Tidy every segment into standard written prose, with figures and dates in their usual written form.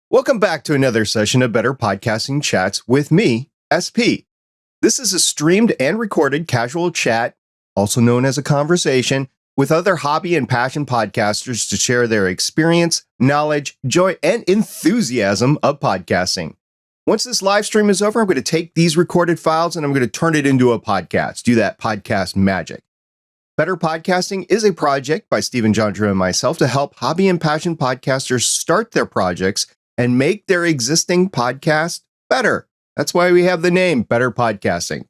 Welcome back to another session of Better Podcasting Chats with me, SP. This is a streamed and recorded casual chat, also known as a conversation, with other hobby and passion podcasters to share their experience, knowledge, joy, and enthusiasm of podcasting. Once this live stream is over, I'm going to take these recorded files and I'm going to turn it into a podcast, do that podcast magic. Better Podcasting is a project by Stephen Jondra and myself to help hobby and passion podcasters start their projects and make their existing podcast better. That's why we have the name Better Podcasting.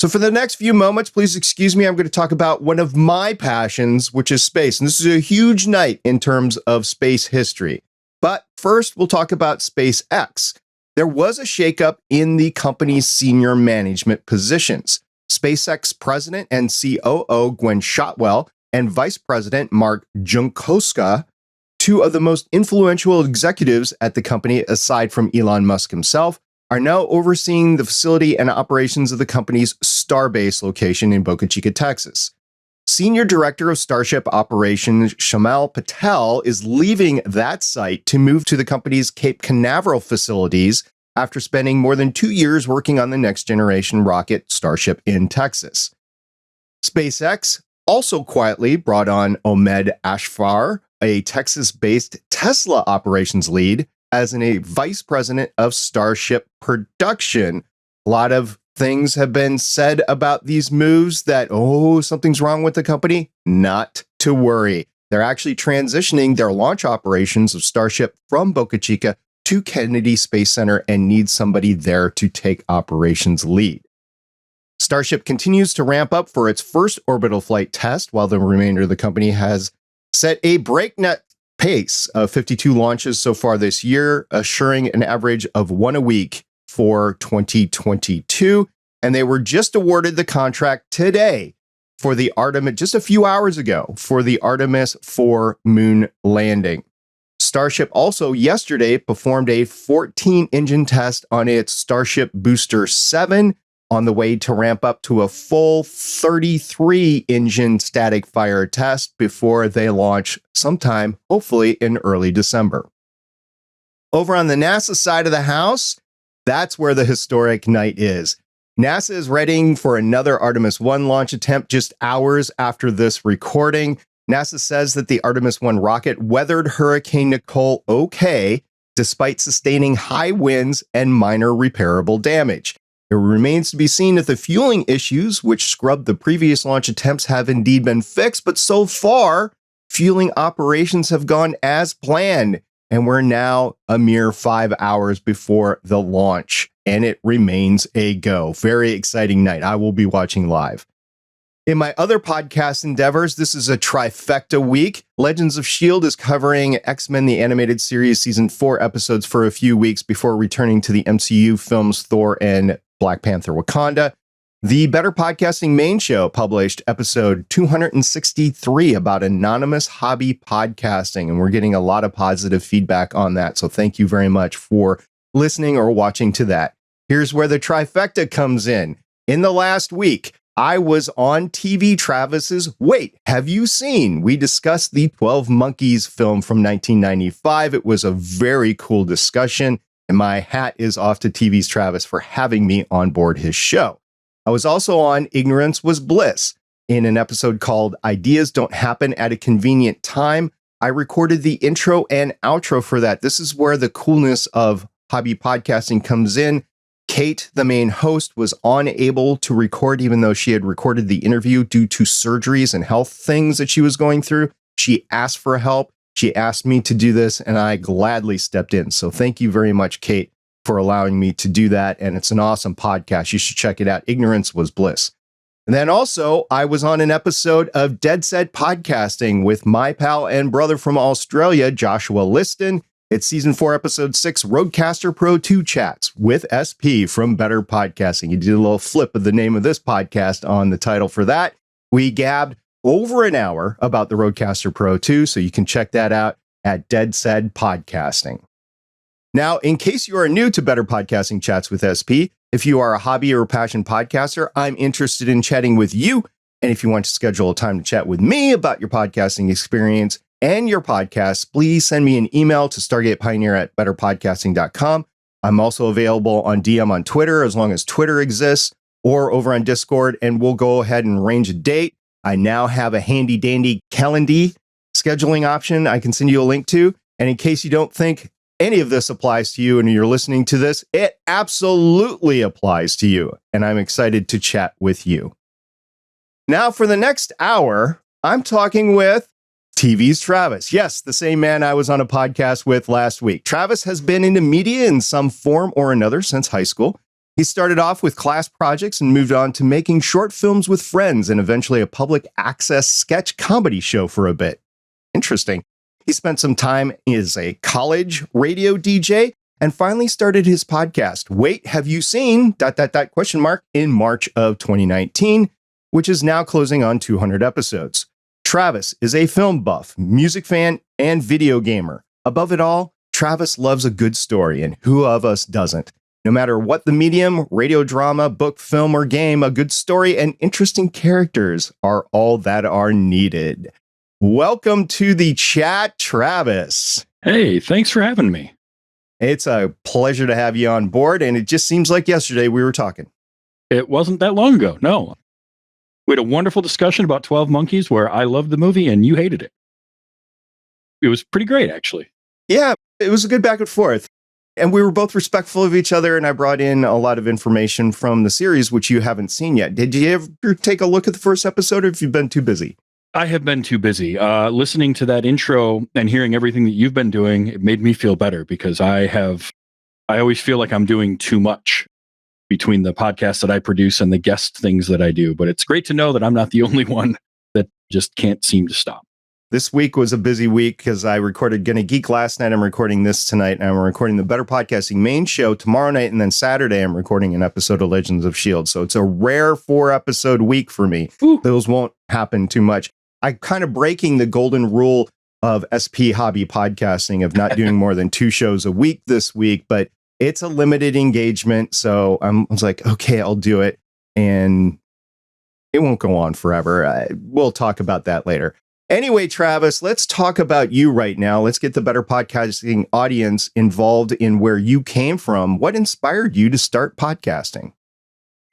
So for the next few moments, please excuse me, I'm going to talk about one of my passions, which is space. And this is a huge night in terms of space history. But first, we'll talk about SpaceX. There was a shakeup in the company's senior management positions. SpaceX President and COO Gwen Shotwell and Vice President Mark Junkoska, two of the most influential executives at the company, aside from Elon Musk himself, are now overseeing the facility and operations of the company's Starbase location in Boca Chica, Texas. Senior Director of Starship Operations Shamal Patel is leaving that site to move to the company's Cape Canaveral facilities after spending more than 2 years working on the next generation rocket Starship in Texas. SpaceX also quietly brought on Ahmed Ashfar, a Texas-based Tesla operations lead, as a vice president of Starship production. A lot of things have been said about these moves that, something's wrong with the company. Not to worry. They're actually transitioning their launch operations of Starship from Boca Chica to Kennedy Space Center and need somebody there to take operations lead. Starship continues to ramp up for its first orbital flight test, while the remainder of the company has set a breakneck pace of 52 launches so far this year, assuring an average of one a week for 2022. And they were just awarded the contract today for the Artemis, just a few hours ago, for the Artemis 4 moon landing. Starship also yesterday performed a 14-engine test on its Starship Booster 7, on the way to ramp up to a full 33-engine static fire test before they launch sometime, hopefully in early December. Over on the NASA side of the house, that's where the historic night is. NASA is readying for another Artemis 1 launch attempt just hours after this recording. NASA says that the Artemis 1 rocket weathered Hurricane Nicole okay, despite sustaining high winds and minor repairable damage. It remains to be seen if the fueling issues, which scrubbed the previous launch attempts, have indeed been fixed, but so far, fueling operations have gone as planned, and we're now a mere 5 hours before the launch, and it remains a go. Very exciting night. I will be watching live. In my other podcast endeavors, this is a trifecta week. Legends of S.H.I.E.L.D. is covering X-Men the Animated Series Season 4 episodes for a few weeks before returning to the MCU films Thor and Black Panther Wakanda. The Better Podcasting main show published episode 263 about anonymous hobby podcasting, and we're getting a lot of positive feedback on that. So thank you very much for listening or watching to that. Here's where the trifecta comes in. In the last week, I was on TV Travis's Wait, Have You Seen? We discussed the 12 Monkeys film from 1995. It was a very cool discussion, and my hat is off to TV's Travis for having me on board his show. I was also on Ignorance Was Bliss in an episode called Ideas Don't Happen at a Convenient Time. I recorded the intro and outro for that. This is where the coolness of hobby podcasting comes in. Kate, the main host, was unable to record, even though she had recorded the interview due to surgeries and health things that she was going through. She asked for help. She asked me to do this, and I gladly stepped in. So thank you very much, Kate, for allowing me to do that. And it's an awesome podcast. You should check it out. Ignorance Was Bliss. And then also, I was on an episode of Dead Set Podcasting with my pal and brother from Australia, Joshua Liston. It's Season 4, Episode 6, Rodecaster Pro 2 Chats with SP from Better Podcasting. You did a little flip of the name of this podcast on the title for that. We gabbed over an hour about the Rodecaster Pro 2, so you can check that out at Dead Set Podcasting. Now, in case you are new to Better Podcasting Chats with SP, if you are a hobby or passion podcaster, I'm interested in chatting with you. And if you want to schedule a time to chat with me about your podcasting experience, and your podcasts, please send me an email to stargatepioneer@betterpodcasting.com. I'm also available on DM on Twitter, as long as Twitter exists, or over on Discord, and we'll go ahead and arrange a date. I now have a handy dandy calendar scheduling option I can send you a link to. And in case you don't think any of this applies to you and you're listening to this, it absolutely applies to you. And I'm excited to chat with you. Now, for the next hour, I'm talking with TV's Travis. Yes, the same man I was on a podcast with last week. Travis has been into media in some form or another since high school. He started off with class projects and moved on to making short films with friends and eventually a public access sketch comedy show for a bit. Interesting. He spent some time as a college radio DJ and finally started his podcast, Wait, Have You Seen? ... in March of 2019, which is now closing on 200 episodes. Travis is a film buff, music fan, and video gamer. Above it all, Travis loves a good story, and who of us doesn't? No matter what the medium, radio drama, book, film, or game, a good story and interesting characters are all that are needed. Welcome to the chat, Travis. Hey, thanks for having me. It's a pleasure to have you on board, and it just seems like yesterday we were talking. It wasn't that long ago, no. We had a wonderful discussion about 12 Monkeys where I loved the movie and you hated it. It was pretty great, actually. Yeah, it was a good back and forth. And we were both respectful of each other, and I brought in a lot of information from the series, which you haven't seen yet. Did you ever take a look at the first episode, or have you been too busy? I have been too busy. Listening to that intro and hearing everything that you've been doing, it made me feel better because I always feel like I'm doing too much between the podcasts that I produce and the guest things that I do. But it's great to know that I'm not the only one that just can't seem to stop. This week was a busy week because I recorded Gonna Geek last night. I'm recording this tonight, and I'm recording the Better Podcasting main show tomorrow night. And then Saturday, I'm recording an episode of Legends of S.H.I.E.L.D. So it's a rare 4-episode week for me. Ooh. Those won't happen too much. I'm kind of breaking the golden rule of SP hobby podcasting of not doing more than 2 shows a week this week, but it's a limited engagement. So I was like, okay, I'll do it. And it won't go on forever. We'll talk about that later. Anyway, Travis, let's talk about you right now. Let's get the Better Podcasting audience involved in where you came from. What inspired you to start podcasting?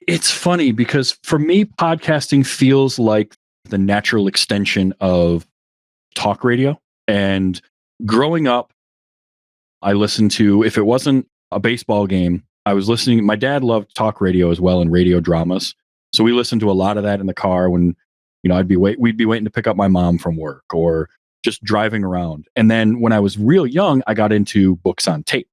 It's funny because for me, podcasting feels like the natural extension of talk radio. And growing up, I listened to, if it wasn't a baseball game, I was listening. My dad loved talk radio as well and radio dramas. So we listened to a lot of that in the car when, we'd be waiting to pick up my mom from work or just driving around. And then when I was real young, I got into books on tape.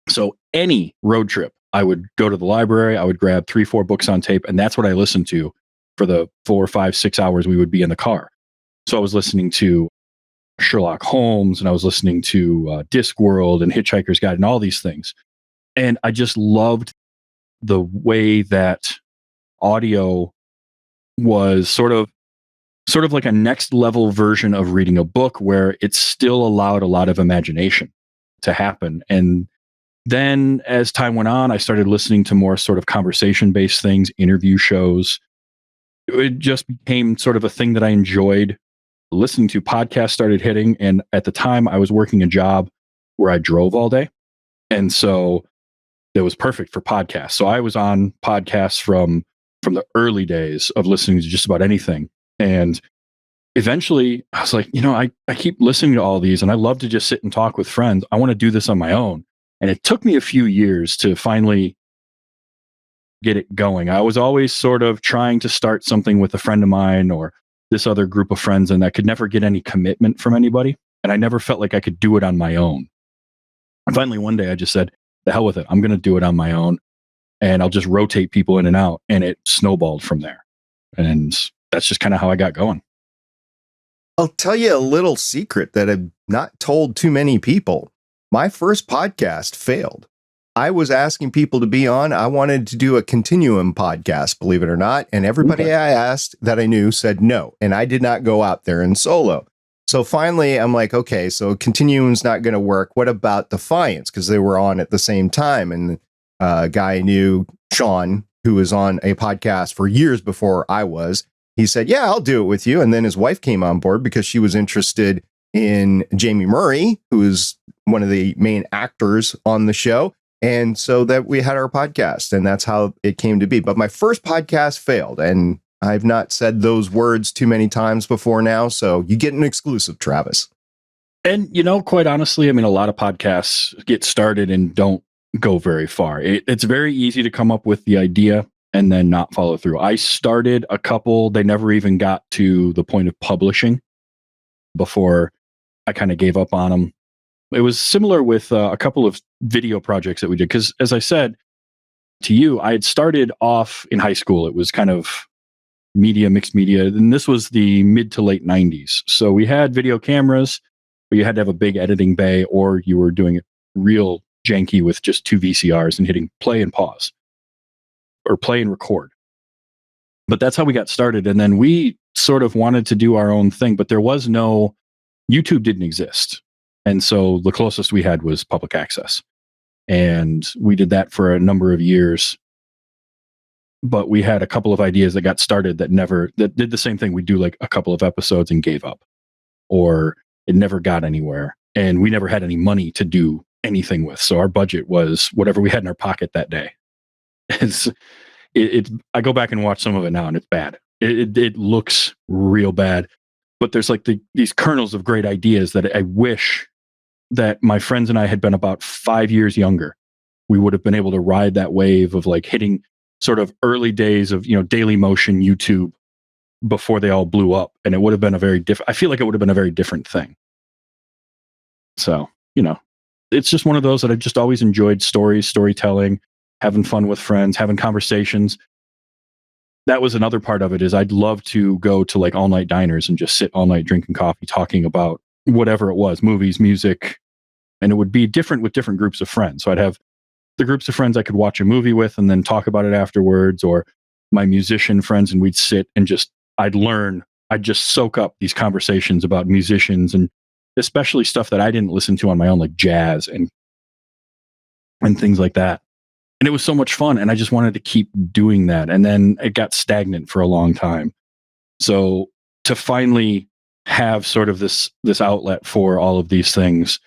So any road trip, I would go to the library, I would grab 3-4 books on tape, and that's what I listened to for the 4, 5, 6 hours we would be in the car. So I was listening to Sherlock Holmes, and I was listening to Discworld and Hitchhiker's Guide and all these things. And I just loved the way that audio was sort of like a next level version of reading a book where it still allowed a lot of imagination to happen. And then as time went on, I started listening to more sort of conversation-based things, interview shows. It just became sort of a thing that I enjoyed listening to. Podcasts started hitting, and at the time I was working a job where I drove all day, and so it was perfect for podcasts. So I was on podcasts from the early days of listening to just about anything, and eventually I was like, I keep listening to all these, and I love to just sit and talk with friends. I want to do this on my own, and it took me a few years to finally get it going. I was always sort of trying to start something with a friend of mine or this other group of friends, and I could never get any commitment from anybody. And I never felt like I could do it on my own. And finally, one day I just said, the hell with it. I'm going to do it on my own, and I'll just rotate people in and out. And it snowballed from there. And that's just kind of how I got going. I'll tell you a little secret that I've not told too many people. My first podcast failed. I was asking people to be on. I wanted to do a continuum podcast, believe it or not. And everybody I asked that I knew said no. And I did not go out there and solo. So finally, I'm like, okay, so continuum's not going to work. What about Defiance? Because they were on at the same time. And a guy I knew, Sean, who was on a podcast for years before I was, he said, yeah, I'll do it with you. And then his wife came on board because she was interested in Jamie Murray, who is one of the main actors on the show. And so that we had our podcast, and that's how it came to be. But my first podcast failed, and I've not said those words too many times before now. So you get an exclusive, Travis. And, quite honestly, I mean, a lot of podcasts get started and don't go very far. It's very easy to come up with the idea and then not follow through. I started a couple, they never even got to the point of publishing before I kind of gave up on them. It was similar with a couple of video projects that we did. Because as I said to you, I had started off in high school. It was kind of mixed media. And this was the mid to late 90s. So we had video cameras, but you had to have a big editing bay, or you were doing it real janky with just 2 VCRs and hitting play and pause, or play and record. But that's how we got started. And then we sort of wanted to do our own thing, but there was no, YouTube didn't exist. And so the closest we had was public access. And we did that for a number of years. But we had a couple of ideas that got started that did the same thing. We do like a couple of episodes and gave up, or it never got anywhere. And we never had any money to do anything with. So our budget was whatever we had in our pocket that day. I go back and watch some of it now, and it's bad. It looks real bad. But there's like these kernels of great ideas that I wish that my friends and I had been about 5 years younger. We would have been able to ride that wave of like hitting sort of early days of, Daily Motion, YouTube, before they all blew up. And it would have been I feel like it would have been a very different thing. So, it's just one of those that I've just always enjoyed: storytelling, having fun with friends, having conversations. That was another part of it, is I'd love to go to like all night diners and just sit all night drinking coffee, talking about whatever it was, movies, music. And it would be different with different groups of friends. So I'd have the groups of friends I could watch a movie with and then talk about it afterwards, or my musician friends, and we'd sit and I'd just soak up these conversations about musicians, and especially stuff that I didn't listen to on my own, like jazz and things like that. And it was so much fun, and I just wanted to keep doing that. And then it got stagnant for a long time. So to finally have sort of this outlet for all of these things,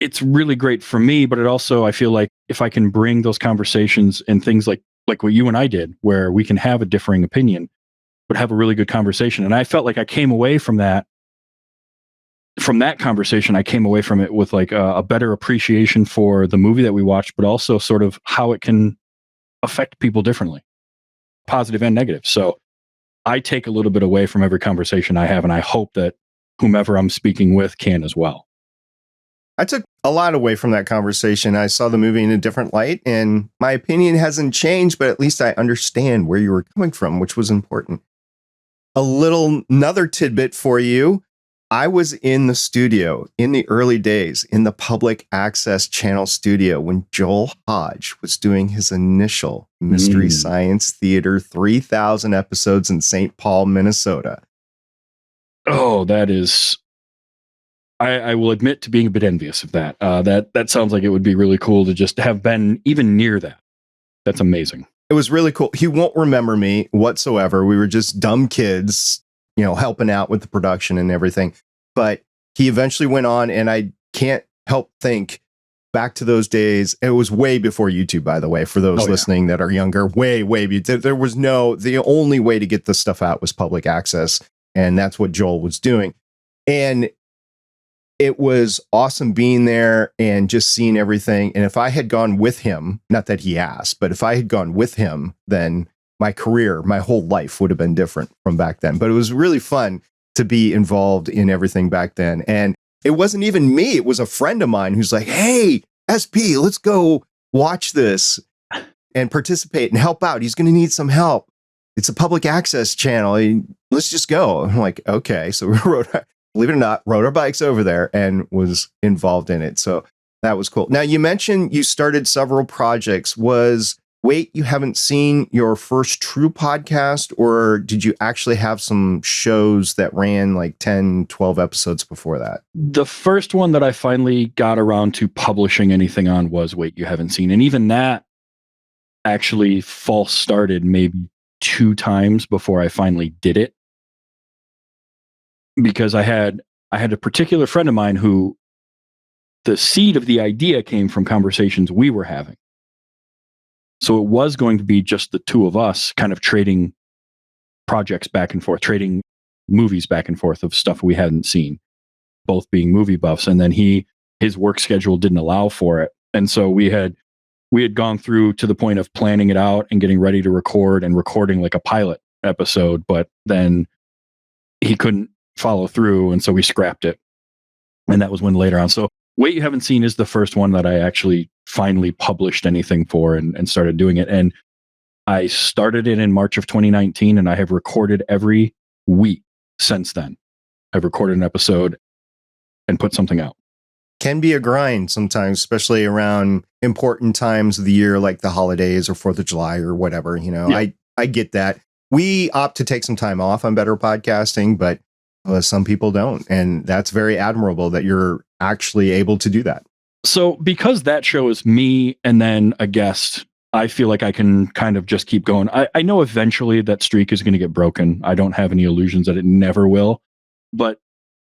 it's really great for me. But it also, I feel like if I can bring those conversations and things like what you and I did, where we can have a differing opinion, but have a really good conversation. And I felt like I came away from that conversation, I came away from it with like a better appreciation for the movie that we watched, but also sort of how it can affect people differently, positive and negative. So I take a little bit away from every conversation I have, and I hope that whomever I'm speaking with can as well. I took a lot away from that conversation. I saw the movie in a different light, and my opinion hasn't changed, but at least I understand where you were coming from, which was important. Another tidbit for you. I was in the studio in the early days, in the public access channel studio, when Joel Hodge was doing his initial Mystery Science Theater 3,000 episodes in St. Paul, Minnesota. Oh, that is... I will admit to being a bit envious of that. That sounds like it would be really cool to just have been even near that. That's amazing. It was really cool. He won't remember me whatsoever. We were just dumb kids, helping out with the production and everything. But he eventually went on, and I can't help think back to those days. It was way before YouTube, by the way, for those listening that are younger. Way. There was the only way to get this stuff out was public access. And that's what Joel was doing. And it was awesome being there and just seeing everything. And if I had gone with him, not that he asked, but if I had gone with him, then my career, my whole life would have been different from back then. But it was really fun to be involved in everything back then. And it wasn't even me. It was a friend of mine who's like, hey, SP, let's go watch this and participate and help out. He's going to need some help. It's a public access channel. Let's just go. I'm like, okay. So we believe it or not, rode our bikes over there and was involved in it. So that was cool. Now, you mentioned you started several projects. Wait, you haven't seen your first true podcast, or did you actually have some shows that ran like 10, 12 episodes before that? The first one that I finally got around to publishing anything on was Wait, You Haven't Seen. And even that actually false started maybe 2 times before I finally did it. Because I had a particular friend of mine who the seed of the idea came from conversations we were having. So it was going to be just the two of us kind of trading projects back and forth, trading movies back and forth of stuff we hadn't seen, both being movie buffs. And then his work schedule didn't allow for it. And so we had gone through to the point of planning it out and getting ready to record and recording like a pilot episode, but then he couldn't follow through. And so we scrapped it. And that was when later on. So Wait You Haven't Seen is the first one that I actually finally published anything for and started doing it. And I started it in March of 2019, and I have recorded every week since then. I've recorded an episode and put something out. Can be a grind sometimes, especially around important times of the year, like the holidays or 4th of July or whatever. Yeah. I get that. We opt to take some time off on Better Podcasting, but some people don't. And that's very admirable that you're actually able to do that. So because that show is me and then a guest, I feel like I can kind of just keep going. I know eventually that streak is going to get broken. I don't have any illusions that it never will, but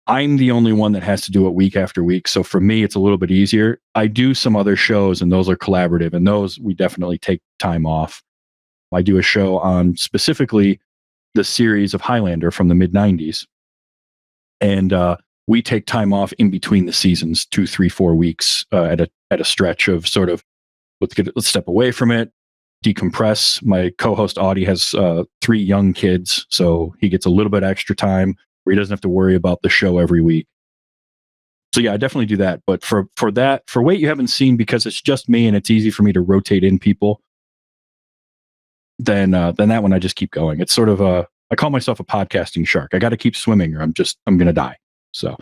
I'm the only one that has to do it week after week. So for me, it's a little bit easier. I do some other shows and those are collaborative, and those we definitely take time off. I do a show on specifically the series of Highlander from the mid-90s. And we take time off in between the seasons, 2, 3, 4 weeks at a stretch of sort of, let's step away from it, decompress. My co-host Audie has 3 young kids, so he gets a little bit extra time where he doesn't have to worry about the show every week. So yeah, I definitely do that. But for Wait You Haven't Seen, because it's just me and it's easy for me to rotate in people, then that one I just keep going. It's sort of I call myself a podcasting shark. I got to keep swimming or I'm going to die. So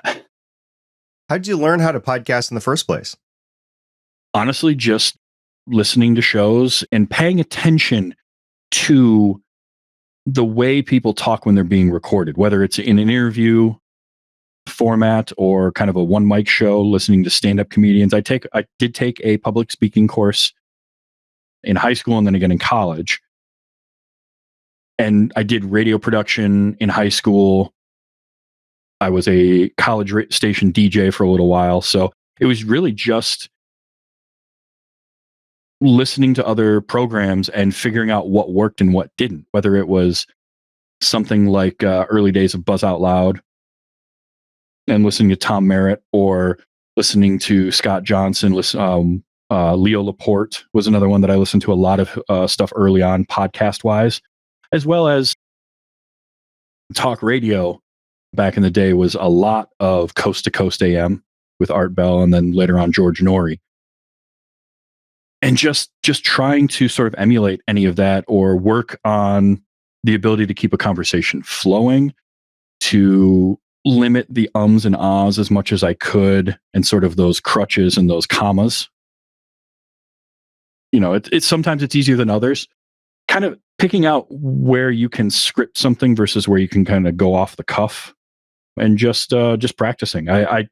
how did you learn how to podcast in the first place? Honestly, just listening to shows and paying attention to the way people talk when they're being recorded, whether it's in an interview format or kind of a one mic show, listening to stand-up comedians. I did take a public speaking course in high school and then again in college. And I did radio production in high school. I was a college station DJ for a little while. So it was really just listening to other programs and figuring out what worked and what didn't, whether it was something like early days of Buzz Out Loud and listening to Tom Merritt, or listening to Scott Johnson. Leo Laporte was another one that I listened to a lot of stuff early on, podcast wise, as well as talk radio. Back in the day was a lot of Coast to Coast AM with Art Bell, and then later on George Norrie. And just trying to sort of emulate any of that or work on the ability to keep a conversation flowing, to limit the ums and ahs as much as I could, and sort of those crutches and those commas. It's sometimes it's easier than others. Kind of picking out where you can script something versus where you can kind of go off the cuff, and just practicing. I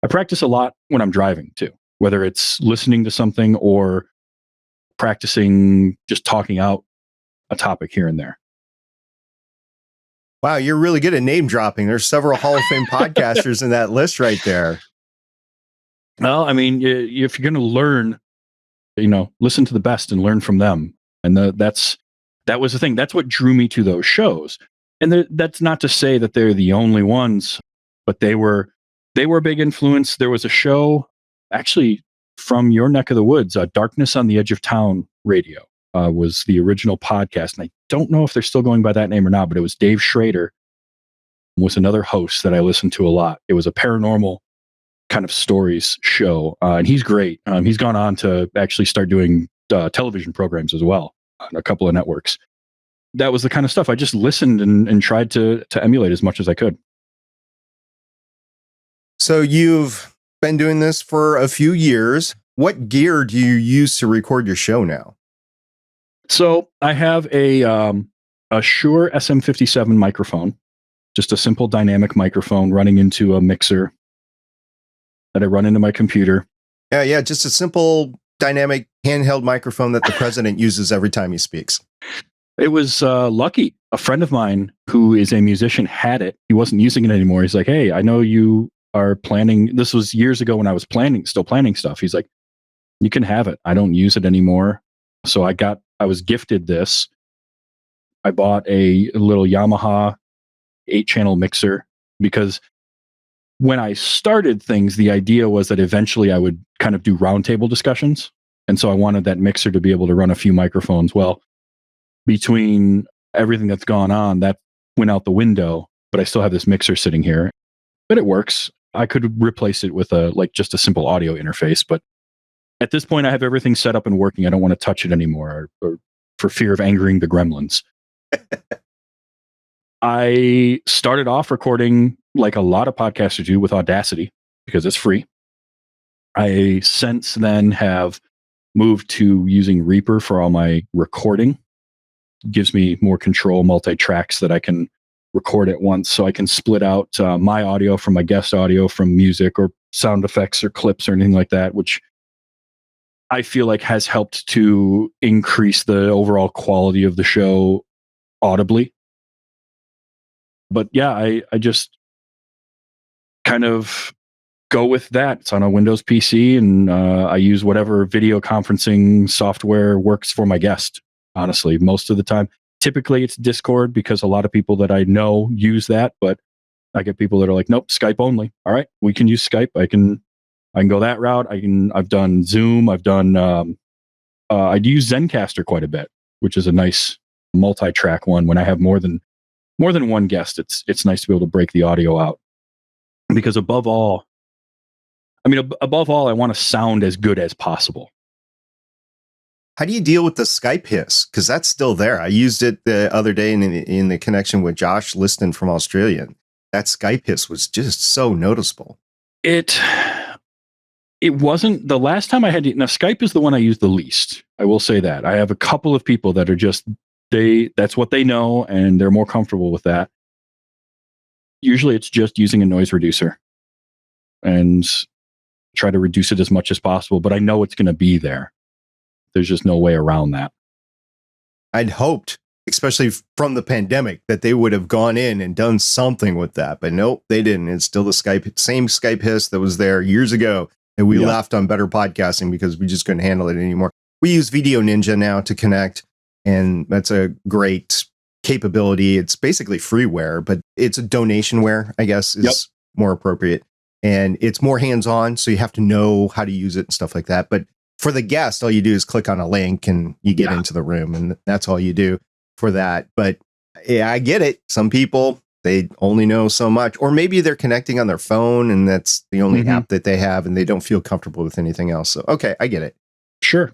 practice a lot when I'm driving too, whether it's listening to something or practicing just talking out a topic here and there. Wow, you're really good at name dropping. There's several Hall of Fame podcasters in that list right there. Well, I mean, if you're going to learn, listen to the best and learn from them. And that was the thing. That's what drew me to those shows. And that's not to say that they're the only ones, but they were a big influence. There was a show actually from your neck of the woods, Darkness on the Edge of Town Radio was the original podcast. And I don't know if they're still going by that name or not, but it was Dave Schrader was another host that I listened to a lot. It was a paranormal kind of stories show. And he's great. He's gone on to actually start doing television programs as well on a couple of networks. That was the kind of stuff I just listened and tried to emulate as much as I could. So you've been doing this for a few years. What gear do you use to record your show now? So I have a Shure SM57 microphone, just a simple dynamic microphone running into a mixer that I run into my computer. Yeah, just a simple dynamic handheld microphone that the president uses every time he speaks. It was lucky. A friend of mine who is a musician had it. He wasn't using it anymore. He's like, hey, I know you are planning. This was years ago when I was still planning stuff. He's like, you can have it. I don't use it anymore. So I was gifted this. I bought a little Yamaha 8-channel mixer because when I started things, the idea was that eventually I would kind of do roundtable discussions. And so I wanted that mixer to be able to run a few microphones. Well, between everything that's gone on, that went out the window, but I still have this mixer sitting here. But it works. I could replace it with just a simple audio interface. But at this point, I have everything set up and working. I don't want to touch it anymore or for fear of angering the gremlins. I started off recording like a lot of podcasters do with Audacity because it's free. I since then have moved to using Reaper for all my recording. It gives me more control, multi-tracks that I can record at once. So I can split out my audio from my guest audio from music or sound effects or clips or anything like that, which I feel like has helped to increase the overall quality of the show audibly. But yeah, I just kind of go with that. It's on a Windows PC, and I use whatever video conferencing software works for my guest, honestly, most of the time. Typically, it's Discord because a lot of people that I know use that, but I get people that are like, nope, Skype only. All right, we can use Skype. I can go that route. I've done Zoom. I use Zencaster quite a bit, which is a nice multi-track one. When I have more than one guest, it's nice to be able to break the audio out. Because above all, I want to sound as good as possible. How do you deal with the Skype hiss? Because that's still there. I used it the other day in the connection with Josh Liston from Australia. That Skype hiss was just so noticeable. It wasn't the last time I had it. Now, Skype is the one I use the least. I will say that. I have a couple of people that are just, that's what they know, and they're more comfortable with that. Usually it's just using a noise reducer and try to reduce it as much as possible, but I know it's going to be there. There's just no way around that. I'd hoped, especially from the pandemic, that they would have gone in and done something with that, but nope, they didn't. It's still the same Skype hiss that was there years ago, and we laughed on Better Podcasting because we just couldn't handle it anymore. We use Video Ninja now to connect, and that's a great capability. It's basically freeware, but it's a donationware, I guess, is more appropriate. And it's more hands-on, so you have to know how to use it and stuff like that. But for the guest, all you do is click on a link and you get into the room, and that's all you do for that. But yeah, I get it. Some people, they only know so much, or maybe they're connecting on their phone and that's the only app that they have and they don't feel comfortable with anything else. So, okay, I get it. Sure.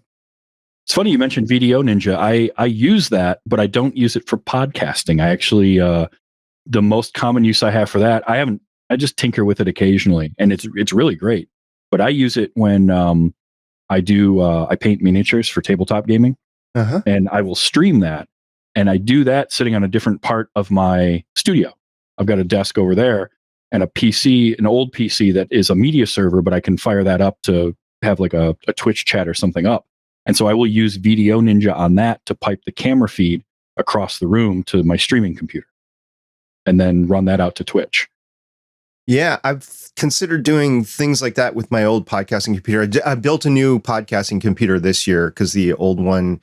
It's funny you mentioned Video Ninja. I use that, but I don't use it for podcasting. I actually, the most common use I have for that, I just tinker with it occasionally, and it's really great. But I use it when I paint miniatures for tabletop gaming, and I will stream that. And I do that sitting on a different part of my studio. I've got a desk over there and a PC, an old PC that is a media server, but I can fire that up to have like a Twitch chat or something up. And so I will use Video Ninja on that to pipe the camera feed across the room to my streaming computer and then run that out to Twitch. Yeah, I've considered doing things like that with my old podcasting computer. I built a new podcasting computer this year because the old one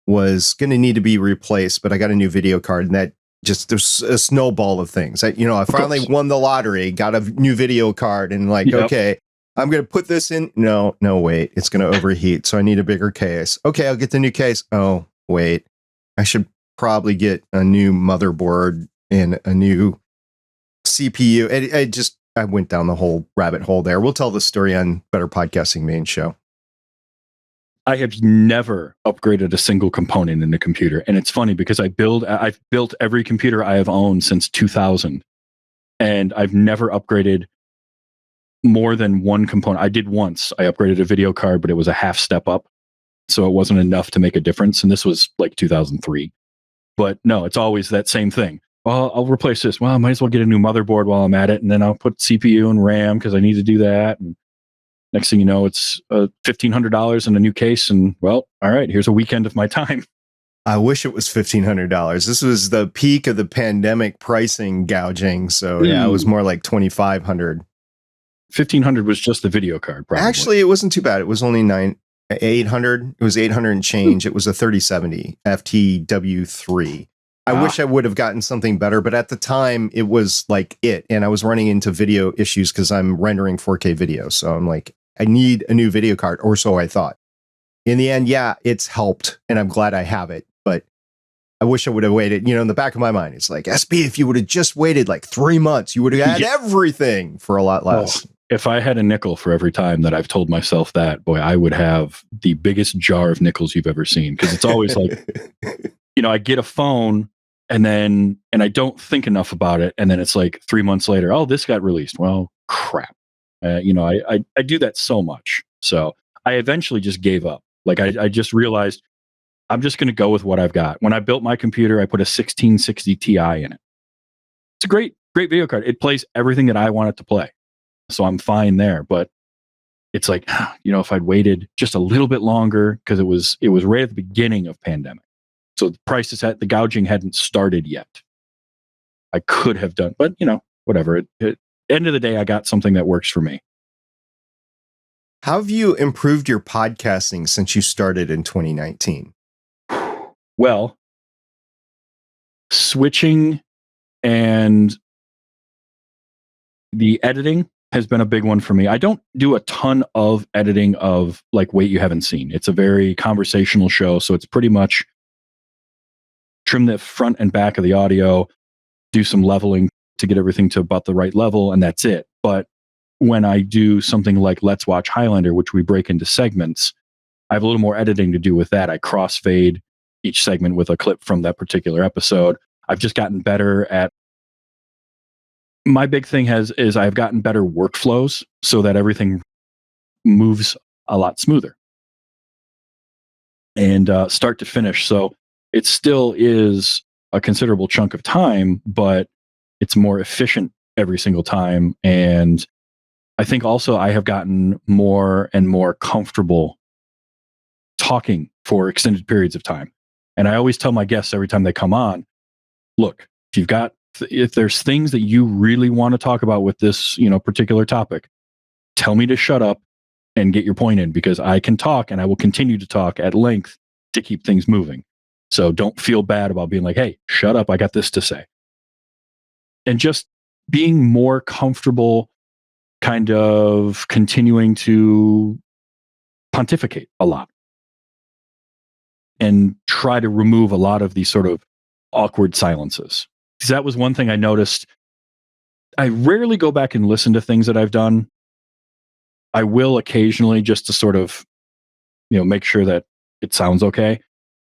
was going to need to be replaced, but I got a new video card, and that just, there's a snowball of things. I finally won the lottery, got a new video card, and okay, I'm going to put this in. No, wait, it's going to overheat. So I need a bigger case. Okay, I'll get the new case. Oh, wait, I should probably get a new motherboard and a new CPU. I went down the whole rabbit hole there. We'll tell the story on Better Podcasting main show. I have never upgraded a single component in a computer. And it's funny because I've built every computer I have owned since 2000. And I've never upgraded more than one component. I did once. I upgraded a video card, but it was a half step up. So it wasn't enough to make a difference. And this was like 2003. But no, it's always that same thing. Well, I'll replace this. Well, I might as well get a new motherboard while I'm at it. And then I'll put CPU and RAM because I need to do that. And next thing you know, it's $1,500 in a new case. And well, all right, here's a weekend of my time. I wish it was $1,500. This was the peak of the pandemic pricing gouging. So yeah, it was more like $2,500. $1,500 was just the video card, probably. Actually, it wasn't too bad. It was only $800. It was 800 and change. It was a 3070 FTW3. I wish I would have gotten something better, but at the time it was like it, and I was running into video issues because I'm rendering 4K video. So I'm like, I need a new video card, or so I thought. In the end, yeah, it's helped, and I'm glad I have it. But I wish I would have waited. In the back of my mind, it's like, SP, if you would have just waited like 3 months, you would have had everything for a lot less. If I had a nickel for every time that I've told myself that, boy, I would have the biggest jar of nickels you've ever seen. Because it's always like, I get a phone and I don't think enough about it. And then it's like 3 months later, oh, this got released. Well, crap. I do that so much. So I eventually just gave up. Like I just realized I'm just going to go with what I've got. When I built my computer, I put a 1660 Ti in it. It's a great video card. It plays everything that I want it to play. So I'm fine there. But it's like, if I'd waited just a little bit longer, because it was right at the beginning of pandemic. So the gouging hadn't started yet. I could have done, but whatever. End of the day, I got something that works for me. How have you improved your podcasting since you started in 2019? Well, switching and the editing has been a big one for me. I don't do a ton of editing of like Wait You Haven't Seen. It's a very conversational show, so it's pretty much trim the front and back of the audio, do some leveling to get everything to about the right level, and that's it. But when I do something like Let's Watch Highlander, which we break into segments, I have a little more editing to do with that. I crossfade each segment with a clip from that particular episode. I've just gotten better at. My big thing is I've gotten better workflows so that everything moves a lot smoother and start to finish. So it still is a considerable chunk of time, but it's more efficient every single time. And I think also I have gotten more and more comfortable talking for extended periods of time. And I always tell my guests every time they come on, look, if there's things that you really want to talk about with this, particular topic, tell me to shut up and get your point in, because I can talk and I will continue to talk at length to keep things moving. So don't feel bad about being like, hey, shut up, I got this to say. And just being more comfortable kind of continuing to pontificate a lot and try to remove a lot of these sort of awkward silences. Because that was one thing I noticed. I rarely go back and listen to things that I've done. I will occasionally, just to sort of, make sure that it sounds okay.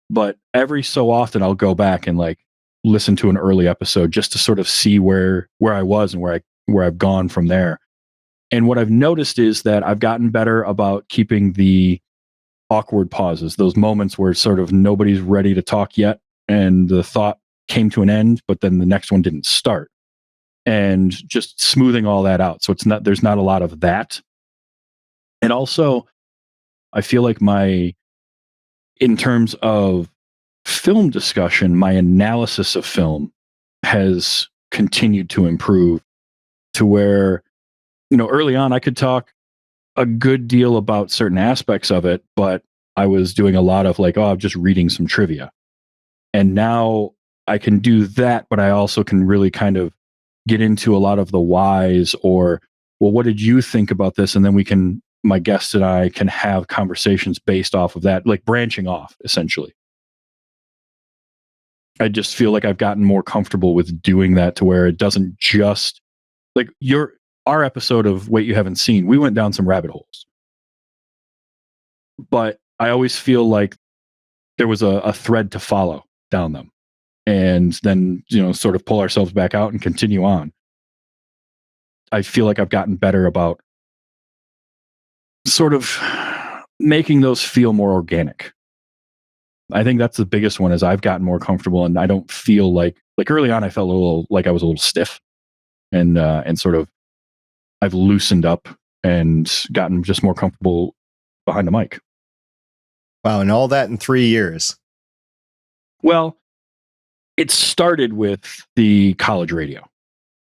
But every so often I'll go back and like listen to an early episode just to sort of see where I was and where I've gone from there. And what I've noticed is that I've gotten better about keeping the awkward pauses, those moments where sort of nobody's ready to talk yet and the thought came to an end, but then the next one didn't start, and just smoothing all that out. So there's not a lot of that. And also I feel like in terms of film discussion, my analysis of film has continued to improve to where, early on I could talk a good deal about certain aspects of it, but I was doing a lot of like, I'm just reading some trivia. And now I can do that, but I also can really kind of get into a lot of the whys, or, well, what did you think about this? And then my guest and I can have conversations based off of that, like branching off, essentially. I just feel like I've gotten more comfortable with doing that to where it doesn't just like our episode of Wait You Haven't Seen, we went down some rabbit holes. But I always feel like there was a thread to follow down them, and then, sort of pull ourselves back out and continue on. I feel like I've gotten better about sort of making those feel more organic. I think that's the biggest one, is I've gotten more comfortable, and I don't feel like early on I felt a little like I was a little stiff, and sort of I've loosened up and gotten just more comfortable behind the mic. Wow, and all that in 3 years. Well, it started with the college radio,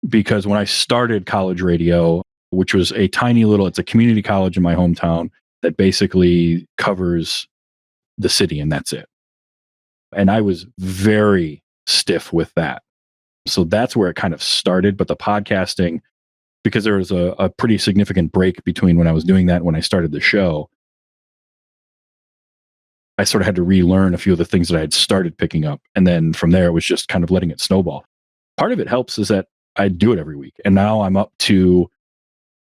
because when I started college radio, which was a tiny little, it's a community college in my hometown that basically covers the city and that's it. And I was very stiff with that. So that's where it kind of started. But the podcasting, because there was a pretty significant break between when I was doing that and when I started the show, I sort of had to relearn a few of the things that I had started picking up. And then from there, it was just kind of letting it snowball. Part of it helps is that I do it every week. And now I'm up to,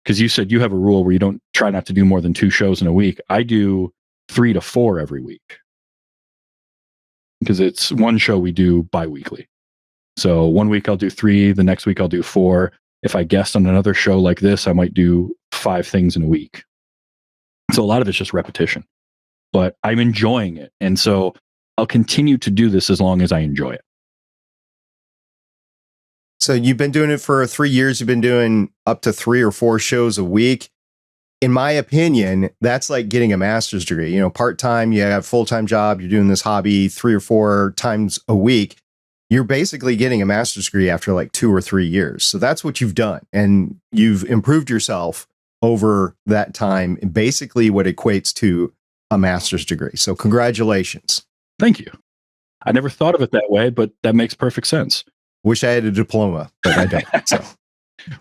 because you said you have a rule where you don't try not to do more than 2 shows in a week. I do 3 to 4 every week, because it's one show we do bi-weekly. So one week I'll do 3, the next week I'll do 4. If I guest on another show like this, I might do 5 things in a week. So a lot of it's just repetition, but I'm enjoying it. And so I'll continue to do this as long as I enjoy it. So you've been doing it for 3 years. You've been doing up to 3 or 4 shows a week. In my opinion, that's like getting a master's degree. You know, part-time, you have a full-time job, you're doing this hobby 3 or 4 times a week. You're basically getting a master's degree after like 2 or 3 years. So that's what you've done. And you've improved yourself over that time, basically what equates to a master's degree. So congratulations. Thank you. I never thought of it that way, but that makes perfect sense. Wish I had a diploma, but I don't. So,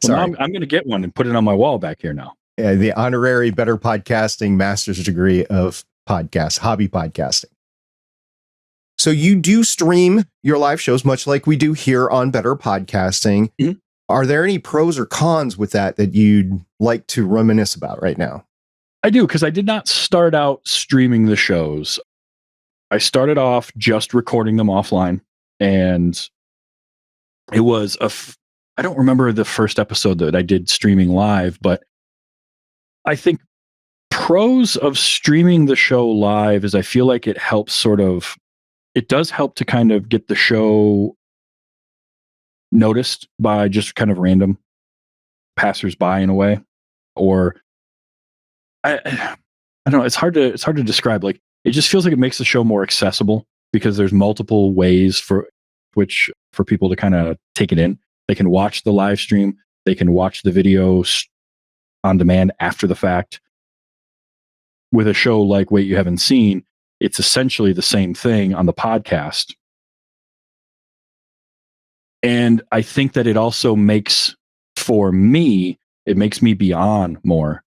well, now I'm going to get one and put it on my wall back here now. The honorary Better Podcasting master's degree of podcast, hobby podcasting. So you do stream your live shows, much like we do here on Better Podcasting. Mm-hmm. Are there any pros or cons with that you'd like to reminisce about right now? I do, because I did not start out streaming the shows. I started off just recording them offline, and it was I don't remember the first episode that I did streaming live, but I think pros of streaming the show live is I feel like it helps it does help to kind of get the show noticed by just kind of random passersby in a way. Or I don't know, it's hard to describe. Like, it just feels like it makes the show more accessible, because there's multiple ways for people to kind of take it in. They can watch the live stream, they can watch the video on demand after the fact. With a show like Wait You Haven't Seen, it's essentially the same thing on the podcast. And I think that it also makes me be on more.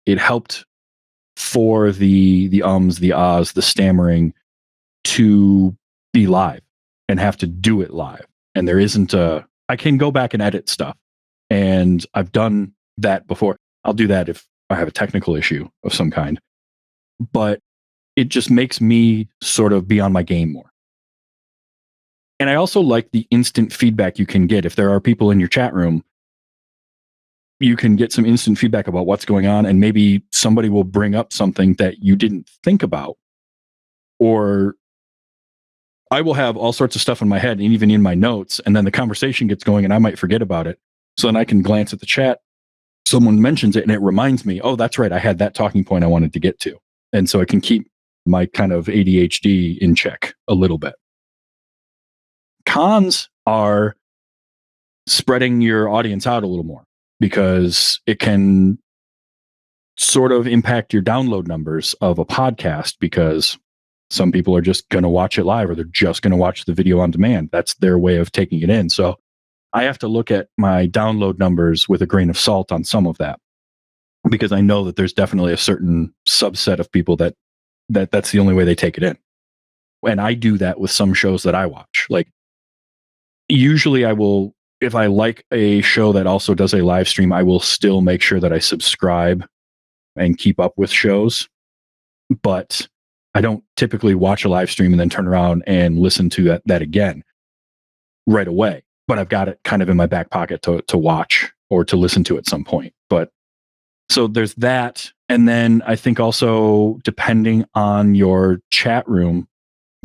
It helped for the ums, the ahs, the stammering to be live and have to do it live. And there isn't I can go back and edit stuff. And I've done that before. I'll do that if I have a technical issue of some kind. But it just makes me sort of be on my game more. And I also like the instant feedback you can get. If there are people in your chat room, you can get some instant feedback about what's going on, and maybe somebody will bring up something that you didn't think about. Or I will have all sorts of stuff in my head and even in my notes, and then the conversation gets going and I might forget about it. So then I can glance at the chat, someone mentions it, and it reminds me, oh, that's right, I had that talking point I wanted to get to. And so I can keep my kind of ADHD in check a little bit. Cons are spreading your audience out a little more, because it can sort of impact your download numbers of a podcast, because some people are just going to watch it live, or they're just going to watch the video on demand. That's their way of taking it in. So I have to look at my download numbers with a grain of salt on some of that, because I know that there's definitely a certain subset of people that's the only way they take it in. And I do that with some shows that I watch. Like, usually I will, if I like a show that also does a live stream, I will still make sure that I subscribe and keep up with shows. But I don't typically watch a live stream and then turn around and listen to that again right away. But I've got it kind of in my back pocket to watch or to listen to at some point. But so there's that. And then I think also, depending on your chat room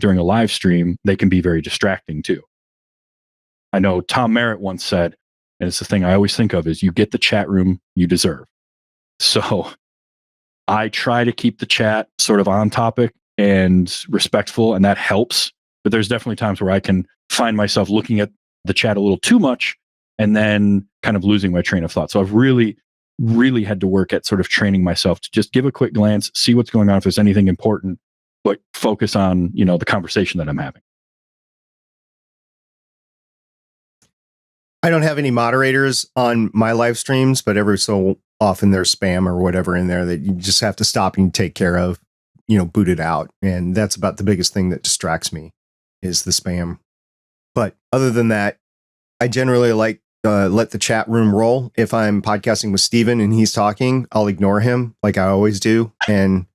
during a live stream, they can be very distracting too. I know Tom Merritt once said, and it's the thing I always think of, is you get the chat room you deserve. So I try to keep the chat sort of on topic and respectful, and that helps. But there's definitely times where I can find myself looking at the chat a little too much and then kind of losing my train of thought. So I've really, really had to work at sort of training myself to just give a quick glance, see what's going on, if there's anything important, but focus on, the conversation that I'm having. I don't have any moderators on my live streams, but every so often there's spam or whatever in there that you just have to stop and take care of, boot it out. And that's about the biggest thing that distracts me is the spam. But other than that, I generally like let the chat room roll. If I'm podcasting with Steven and he's talking, I'll ignore him like I always do and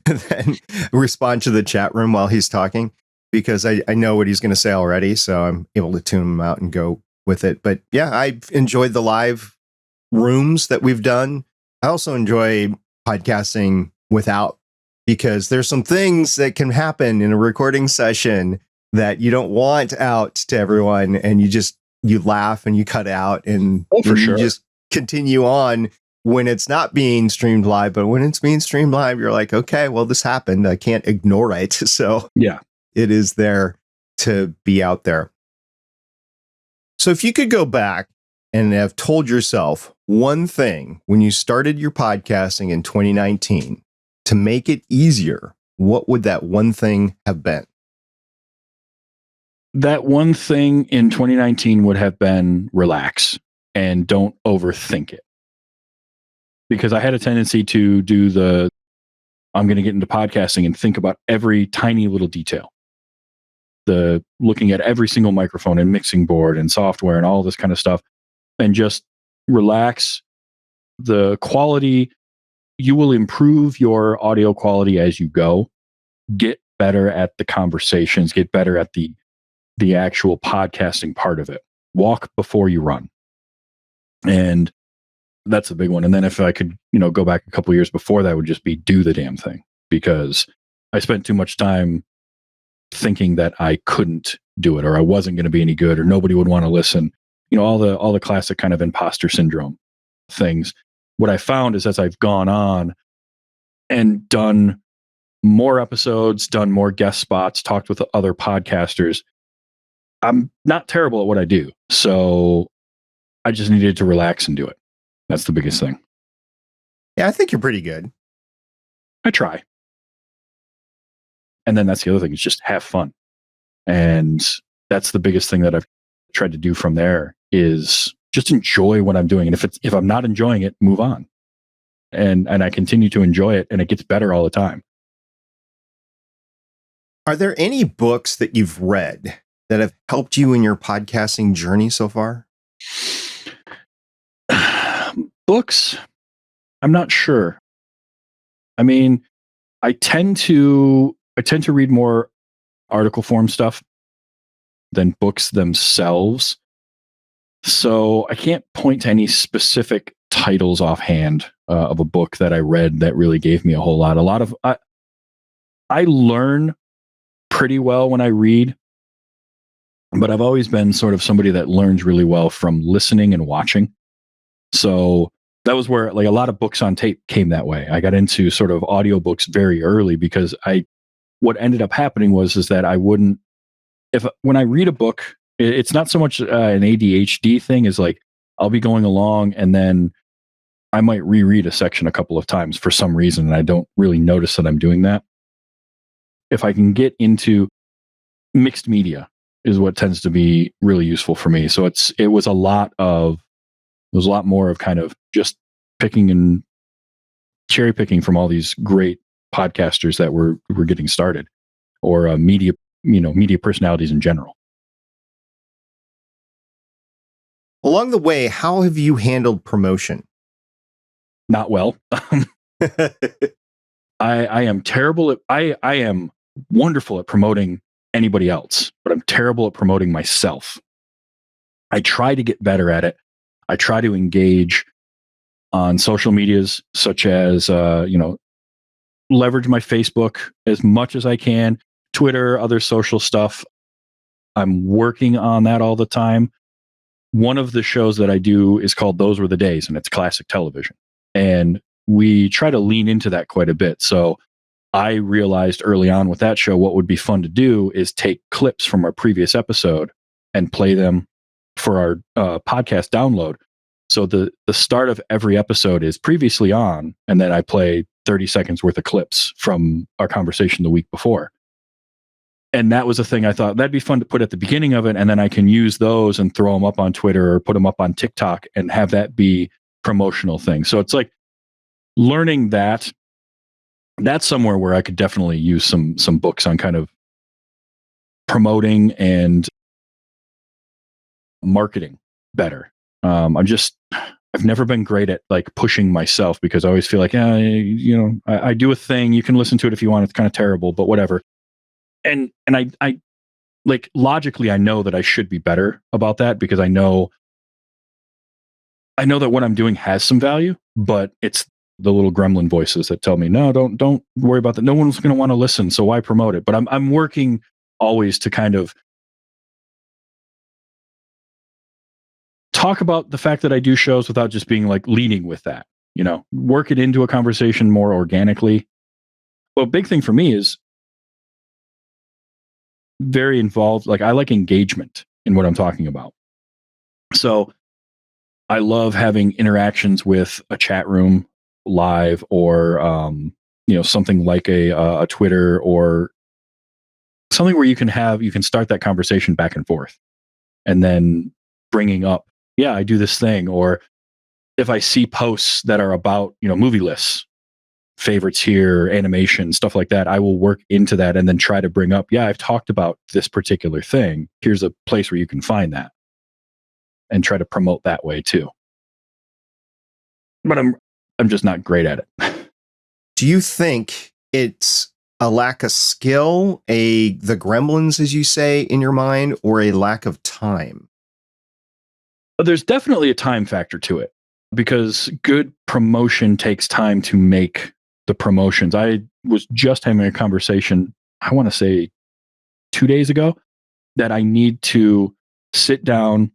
then respond to the chat room while he's talking because I know what he's going to say already. So I'm able to tune him out and go with it. But yeah, I've enjoyed the live rooms that we've done. I also enjoy podcasting without, because there's some things that can happen in a recording session that you don't want out to everyone, and you laugh and you cut out and for sure. You just continue on when it's not being streamed live. But when it's being streamed live, you're like, okay, well, this happened. I can't ignore it. So yeah, it is there to be out there. So if you could go back and have told yourself one thing when you started your podcasting in 2019 to make it easier, what would that one thing have been? That one thing in 2019 would have been relax and don't overthink it. Because I had a tendency to do I'm going to get into podcasting and think about every tiny little detail. Looking at every single microphone and mixing board and software and all this kind of stuff, and just relax. The quality, you will improve your audio quality as you go. Get better at the conversations, get better at the actual podcasting part of it. Walk before you run. And that's a big one. And then if I could, go back a couple of years before that, would just be do the damn thing, because I spent too much time thinking that I couldn't do it, or I wasn't going to be any good, or nobody would want to listen. All the classic kind of imposter syndrome things. What I found is as I've gone on and done more episodes, done more guest spots, talked with other podcasters, I'm not terrible at what I do. So I just needed to relax and do it. That's the biggest thing. Yeah, I think you're pretty good. I try. And then that's the other thing, is just have fun. And that's the biggest thing that I've tried to do from there, is just enjoy what I'm doing. And if I'm not enjoying it, move on. And I continue to enjoy it, and it gets better all the time. Are there any books that you've read that have helped you in your podcasting journey so far? Books? I'm not sure. I mean, I tend to read more article form stuff than books themselves. So I can't point to any specific titles offhand of a book that I read that really gave me a whole lot. I learn pretty well when I read, but I've always been sort of somebody that learns really well from listening and watching. So that was where, like, a lot of books on tape came that way. I got into sort of audiobooks very early because what ended up happening was that I wouldn't, when I read a book, it's not so much an ADHD thing as like, I'll be going along and then I might reread a section a couple of times for some reason, and I don't really notice that I'm doing that. If I can get into mixed media is what tends to be really useful for me. So it was a lot more of kind of just picking and cherry picking from all these great podcasters that were getting started, or media personalities in general. Along the way, how have you handled promotion? Not well. I am terrible at, I am wonderful at promoting anybody else, but I'm terrible at promoting myself. I try to get better at it. I try to engage on social medias, such as, leverage my Facebook as much as I can, Twitter, other social stuff. I'm working on that all the time. One of the shows that I do is called Those Were the Days, and it's classic television. And we try to lean into that quite a bit. So I realized early on with that show, what would be fun to do is take clips from our previous episode and play them for our podcast download. So the start of every episode is previously on, and then I play 30 seconds worth of clips from our conversation the week before. And that was a thing I thought that'd be fun to put at the beginning of it, and then I can use those and throw them up on Twitter or put them up on TikTok and have that be promotional thing. So it's like learning that. That's somewhere where I could definitely use some books on kind of promoting and marketing better. I've never been great at like pushing myself because I always feel like, I do a thing. You can listen to it if you want. It's kind of terrible, but whatever. And I like logically, I know that I should be better about that because I know that what I'm doing has some value, but it's the little gremlin voices that tell me, no, don't worry about that. No one's going to want to listen. So why promote it? But I'm working always to kind of talk about the fact that I do shows without just being like leading with that, work it into a conversation more organically. Well, a big thing for me is very involved. Like I like engagement in what I'm talking about. So I love having interactions with a chat room live or, something like a Twitter or something where you can start that conversation back and forth and then bringing up, yeah, I do this thing. Or if I see posts that are about, movie lists, favorites here, animation, stuff like that, I will work into that and then try to bring up, yeah, I've talked about this particular thing. Here's a place where you can find that and try to promote that way too. But I'm just not great at it. Do you think it's a lack of skill, the gremlins, as you say, in your mind, or a lack of time? There's definitely a time factor to it because good promotion takes time to make the promotions. I was just having a conversation, I want to say 2 days ago, that I need to sit down,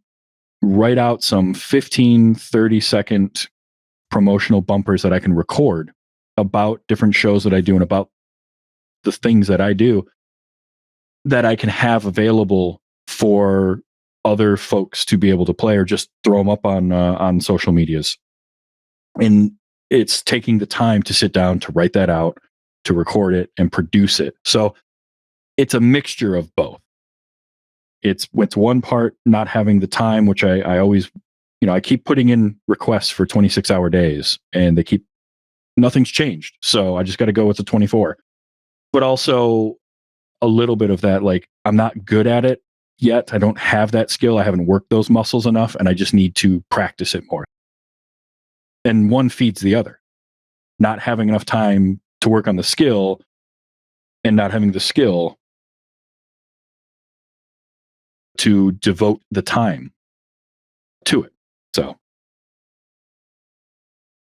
write out some 15, 30-second promotional bumpers that I can record about different shows that I do and about the things that I do that I can have available for other folks to be able to play or just throw them up on social medias. And it's taking the time to sit down to write that out, to record it and produce it. So it's a mixture of both. It's one part not having the time, which I always, I keep putting in requests for 26-hour days and nothing's changed. So I just got to go with the 24. But also a little bit of that, like I'm not good at it yet. I don't have that skill. I haven't worked those muscles enough and I just need to practice it more. And one feeds the other. Not having enough time to work on the skill and not having the skill to devote the time to it. So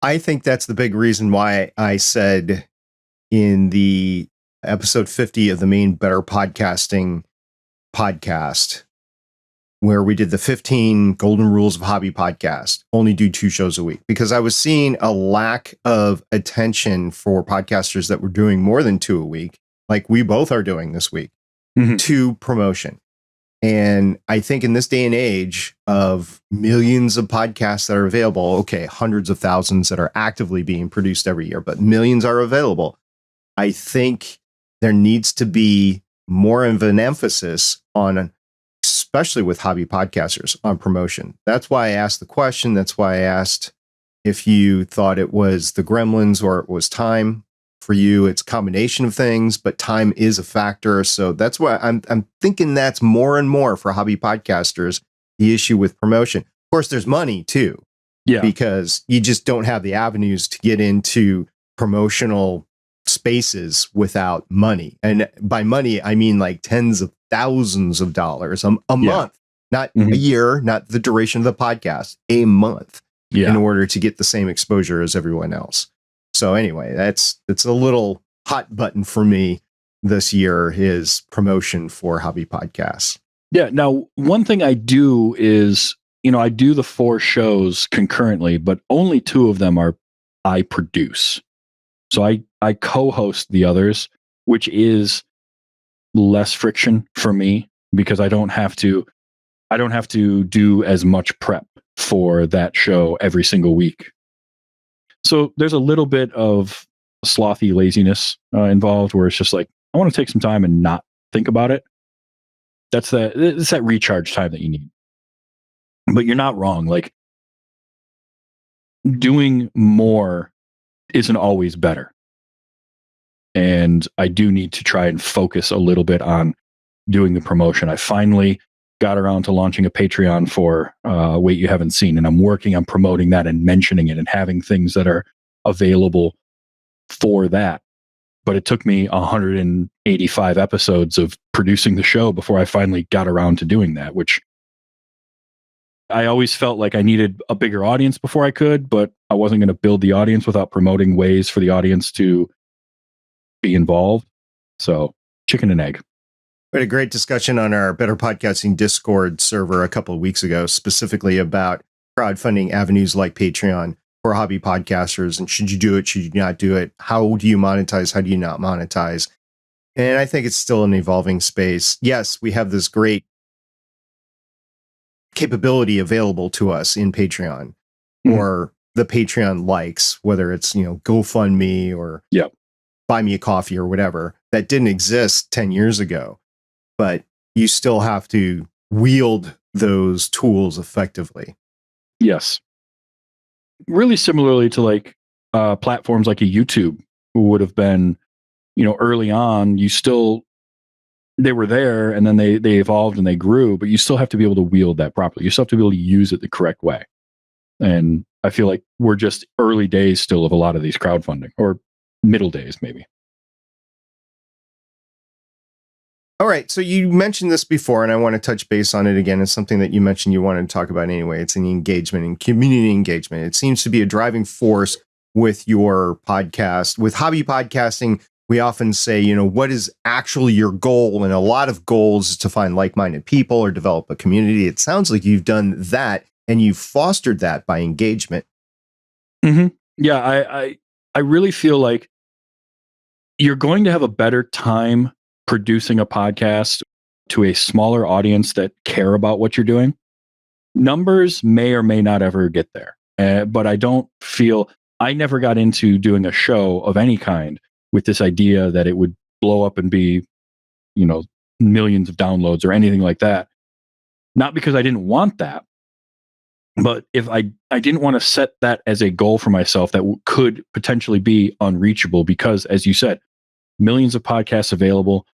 I think that's the big reason why I said in the episode 50 of the main Better Podcasting podcast, where we did the 15 golden rules of hobby podcast, only do 2 shows a week, because I was seeing a lack of attention for podcasters that were doing more than 2 a week, like we both are doing this week, to promotion. And I think in this day and age of millions of podcasts that are available, okay, hundreds of thousands that are actively being produced every year, but millions are available. I think there needs to be more of an emphasis on, especially with hobby podcasters, on promotion. That's why I asked the question. That's why I asked if you thought it was the gremlins or it was time. For you, it's a combination of things, but time is a factor. So that's why I'm thinking that's more and more for hobby podcasters, the issue with promotion. Of course, there's money too. Yeah. Because you just don't have the avenues to get into promotional spaces without money. And by money, I mean like tens of thousands of dollars a month, not a year, not the duration of the podcast, a month in order to get the same exposure as everyone else. So anyway, it's a little hot button for me this year is promotion for hobby podcasts. Yeah. Now, one thing I do is, I do the 4 shows concurrently, but only 2 of them I produce. So I co-host the others, which is less friction for me because I don't have to do as much prep for that show every single week. So there's a little bit of slothy laziness involved where it's just like, I want to take some time and not think about it. It's that recharge time that you need. But you're not wrong. Like, doing more isn't always better. And I do need to try and focus a little bit on doing the promotion. I finally got around to launching a Patreon for Wait You Haven't Seen, and I'm working on promoting that and mentioning it and having things that are available for that. But it took me 185 episodes of producing the show before I finally got around to doing that, which I always felt like I needed a bigger audience before I could, but I wasn't going to build the audience without promoting ways for the audience to be involved. So, chicken and egg. We had a great discussion on our Better Podcasting Discord server a couple of weeks ago, specifically about crowdfunding avenues like Patreon for hobby podcasters. And should you do it? Should you not do it? How do you monetize? How do you not monetize? And I think it's still an evolving space. Yes, we have this great capability available to us in Patreon or the Patreon likes, whether it's, GoFundMe or Buy Me a Coffee or whatever, that didn't exist 10 years ago. But you still have to wield those tools effectively. Yes. Really similarly to like platforms like a YouTube would have been, early on, they were there and then they evolved and they grew, but you still have to be able to wield that properly. You still have to be able to use it the correct way. And I feel like we're just early days still of a lot of these crowdfunding, or middle days maybe. All right. So you mentioned this before, and I want to touch base on it again. It's something that you mentioned you wanted to talk about anyway. It's an engagement and community engagement. It seems to be a driving force with your podcast. With hobby podcasting, we often say, what is actually your goal? And a lot of goals is to find like-minded people or develop a community. It sounds like you've done that and you've fostered that by engagement. Mm-hmm. Yeah, I really feel like you're going to have a better time producing a podcast to a smaller audience that care about what you're doing. Numbers may or may not ever get there. But I never got into doing a show of any kind with this idea that it would blow up and be, millions of downloads or anything like that. Not because I didn't want that, but if I didn't want to set that as a goal for myself that could potentially be unreachable because, as you said, millions of podcasts available,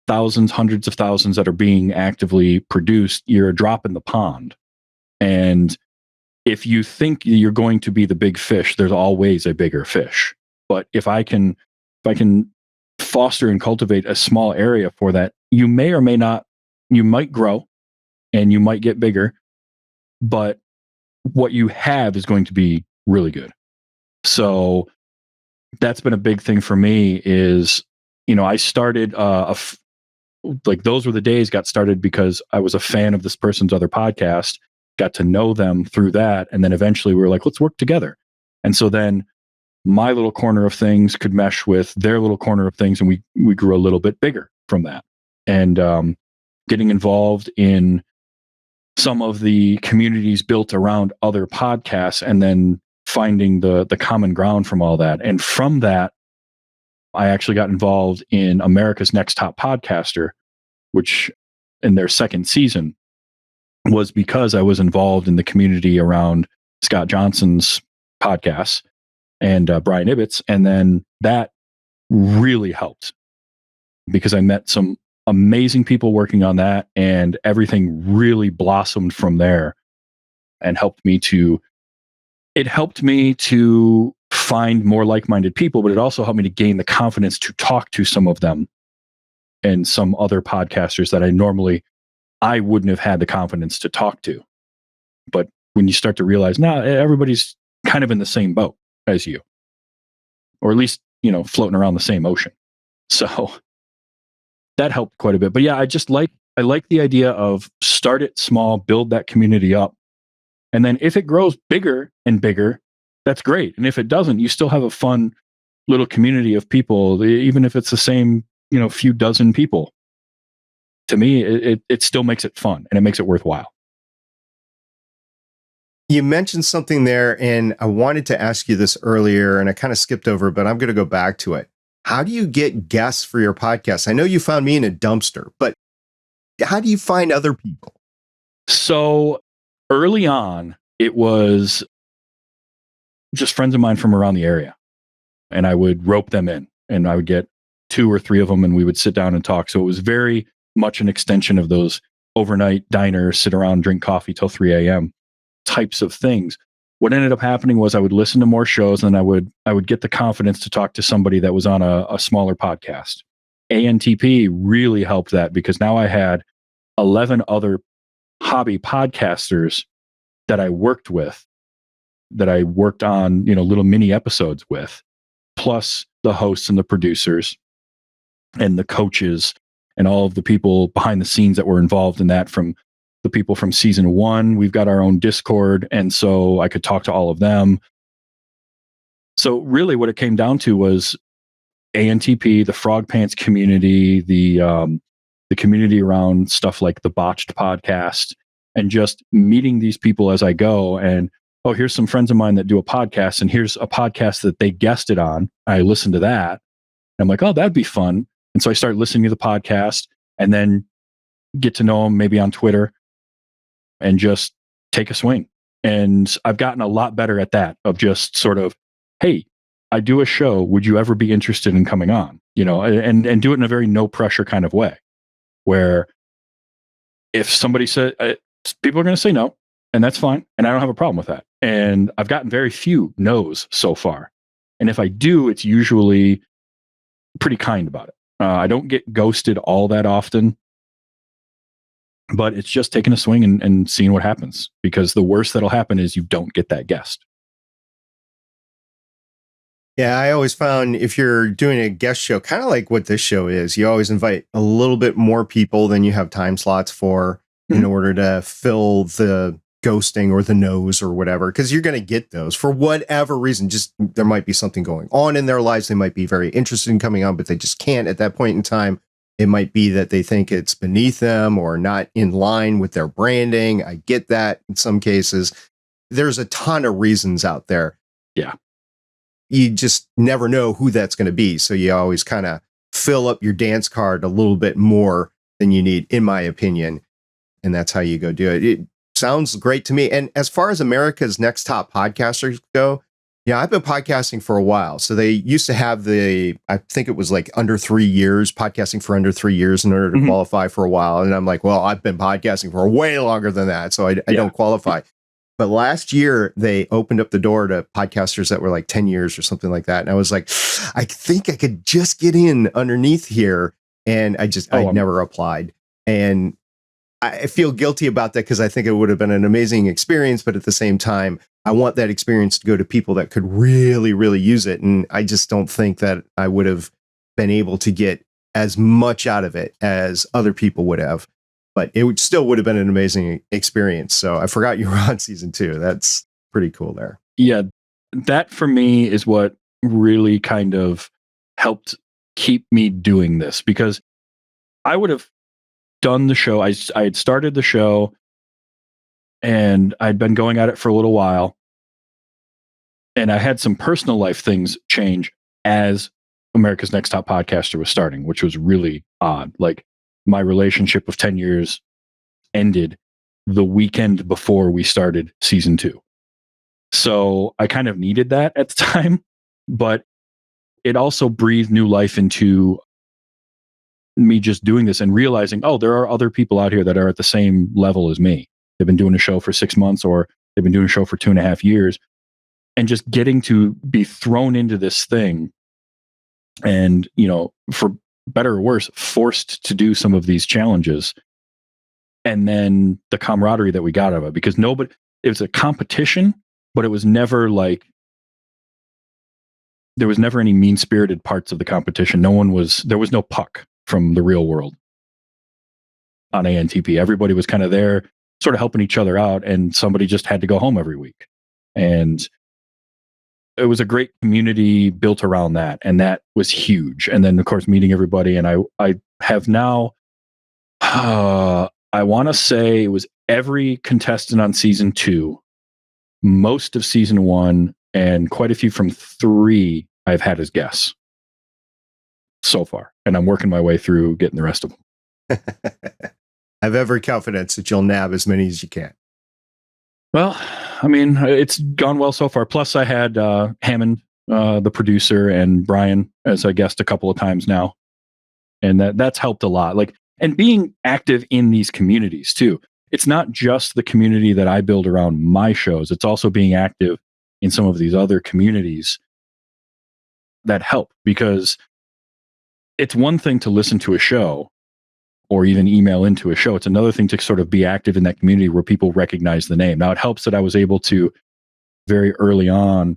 thousands, hundreds of thousands that are being actively produced, you're a drop in the pond. And if you think you're going to be the big fish, there's always a bigger fish. But if I can foster and cultivate a small area for that, you may or may not, you might grow and you might get bigger, but what you have is going to be really good. So that's been a big thing for me is, I started those were the days got started because I was a fan of this person's other podcast, got to know them through that. And then eventually we were like, let's work together. And so then my little corner of things could mesh with their little corner of things. And we grew a little bit bigger from that. And getting involved in some of the communities built around other podcasts and then finding the common ground from all that. And from that, I actually got involved in America's Next Top Podcaster, which in their second season was because I was involved in the community around Scott Johnson's podcasts and Brian Ibbett's. And then that really helped because I met some amazing people working on that and everything really blossomed from there and helped me to find more like-minded people, but it also helped me to gain the confidence to talk to some of them and some other podcasters that I wouldn't have had the confidence to talk to. But when you start to realize, everybody's kind of in the same boat as you, or at least, floating around the same ocean. So that helped quite a bit. But yeah, I like the idea of start it small, build that community up. And then if it grows bigger and bigger, that's great. And if it doesn't, you still have a fun little community of people, even if it's the same, few dozen people, to me, it still makes it fun and it makes it worthwhile. You mentioned something there, and I wanted to ask you this earlier, and I kind of skipped over, but I'm going to go back to it. How do you get guests for your podcast? I know you found me in a dumpster, but how do you find other people? So early on, it was just friends of mine from around the area, and I would rope them in, and I would get 2 or 3 of them, and we would sit down and talk. So it was very much an extension of those overnight diners, sit around, drink coffee till 3 a.m. types of things. What ended up happening was I would listen to more shows, and I would get the confidence to talk to somebody that was on a smaller podcast. ANTP really helped that, because now I had 11 other hobby podcasters that I worked with, that I worked on, little mini episodes with, plus the hosts and the producers and the coaches and all of the people behind the scenes that were involved in that, from the people from season 1. We've got our own Discord, and so I could talk to all of them. So really what it came down to was ANTP, the Frog Pants community, the community around stuff like the Botched podcast, and just meeting these people as I go. And, oh, here's some friends of mine that do a podcast, and here's a podcast that they guested on. I listened to that. I'm like, oh, that'd be fun. And so I started listening to the podcast, and then get to know them maybe on Twitter, and just take a swing. And I've gotten a lot better at that, of just sort of, hey, I do a show. Would you ever be interested in coming on? And do it in a very no pressure kind of way, where if somebody said, people are going to say no, and that's fine. And I don't have a problem with that. And I've gotten very few no's so far. And if I do, it's usually pretty kind about it. I don't get ghosted all that often, but it's just taking a swing and seeing what happens, because the worst that'll happen is you don't get that guest. Yeah, I always found if you're doing a guest show, kind of like what this show is, you always invite a little bit more people than you have time slots for, in order to fill the ghosting or the no's or whatever, because you're going to get those for whatever reason. Just there might be something going on in their lives. They might be very interested in coming on, but they just can't at that point in time. It might be that they think it's beneath them or not in line with their branding. I get that in some cases. There's a ton of reasons out there. Yeah. You just never know who that's going to be. So you always kind of fill up your dance card a little bit more than you need, in my opinion. And that's how you go do it. It sounds great to me. And as far as America's Next Top Podcasters go, yeah, I've been podcasting for a while. So they used to have I think it was like under 3 years, podcasting for under 3 years in order to qualify for a while. And I'm like, well, I've been podcasting for way longer than that. So I don't qualify. But last year, they opened up the door to podcasters that were like 10 years or something like that. And I was like, I think I could just get in underneath here. And I never applied. And I feel guilty about that, because I think it would have been an amazing experience. But at the same time, I want that experience to go to people that could really, really use it. And I just don't think that I would have been able to get as much out of it as other people would have. But it still would have been an amazing experience. So I forgot you were on season 2. That's pretty cool there. Yeah, that for me is what really kind of helped keep me doing this, because I would have done the show. I had started the show, and I'd been going at it for a little while. And I had some personal life things change as America's Next Top Podcaster was starting, which was really odd. Like, my relationship of 10 years ended the weekend before we started season 2. So I kind of needed that at the time, but it also breathed new life into me just doing this and realizing, oh, there are other people out here that are at the same level as me. They've been doing a show for 6 months, or they've been doing a show for 2.5 years, and just getting to be thrown into this thing and, for better or worse, forced to do some of these challenges. And then the camaraderie that we got out of it, because it was a competition, but it was never like, there was never any mean-spirited parts of the competition. There was no puck from the real world on ANTP. Everybody was kind of there, sort of helping each other out, and somebody just had to go home every week. And it was a great community built around that, and that was huge. And then, of course, meeting everybody. And I have now, I want to say it was every contestant on season 2, most of season 1, and quite a few from 3 I've had as guests so far. And I'm working my way through getting the rest of them. I have every confidence that you'll nab as many as you can. Well, I mean, it's gone well so far. Plus, I had Hammond, the producer, and Brian as a guest a couple of times now, and that's helped a lot. Like, and being active in these communities too. It's not just the community that I build around my shows. It's also being active in some of these other communities that help, because it's one thing to listen to a show or even email into a show. It's another thing to sort of be active in that community where people recognize the name. Now, it helps that I was able to very early on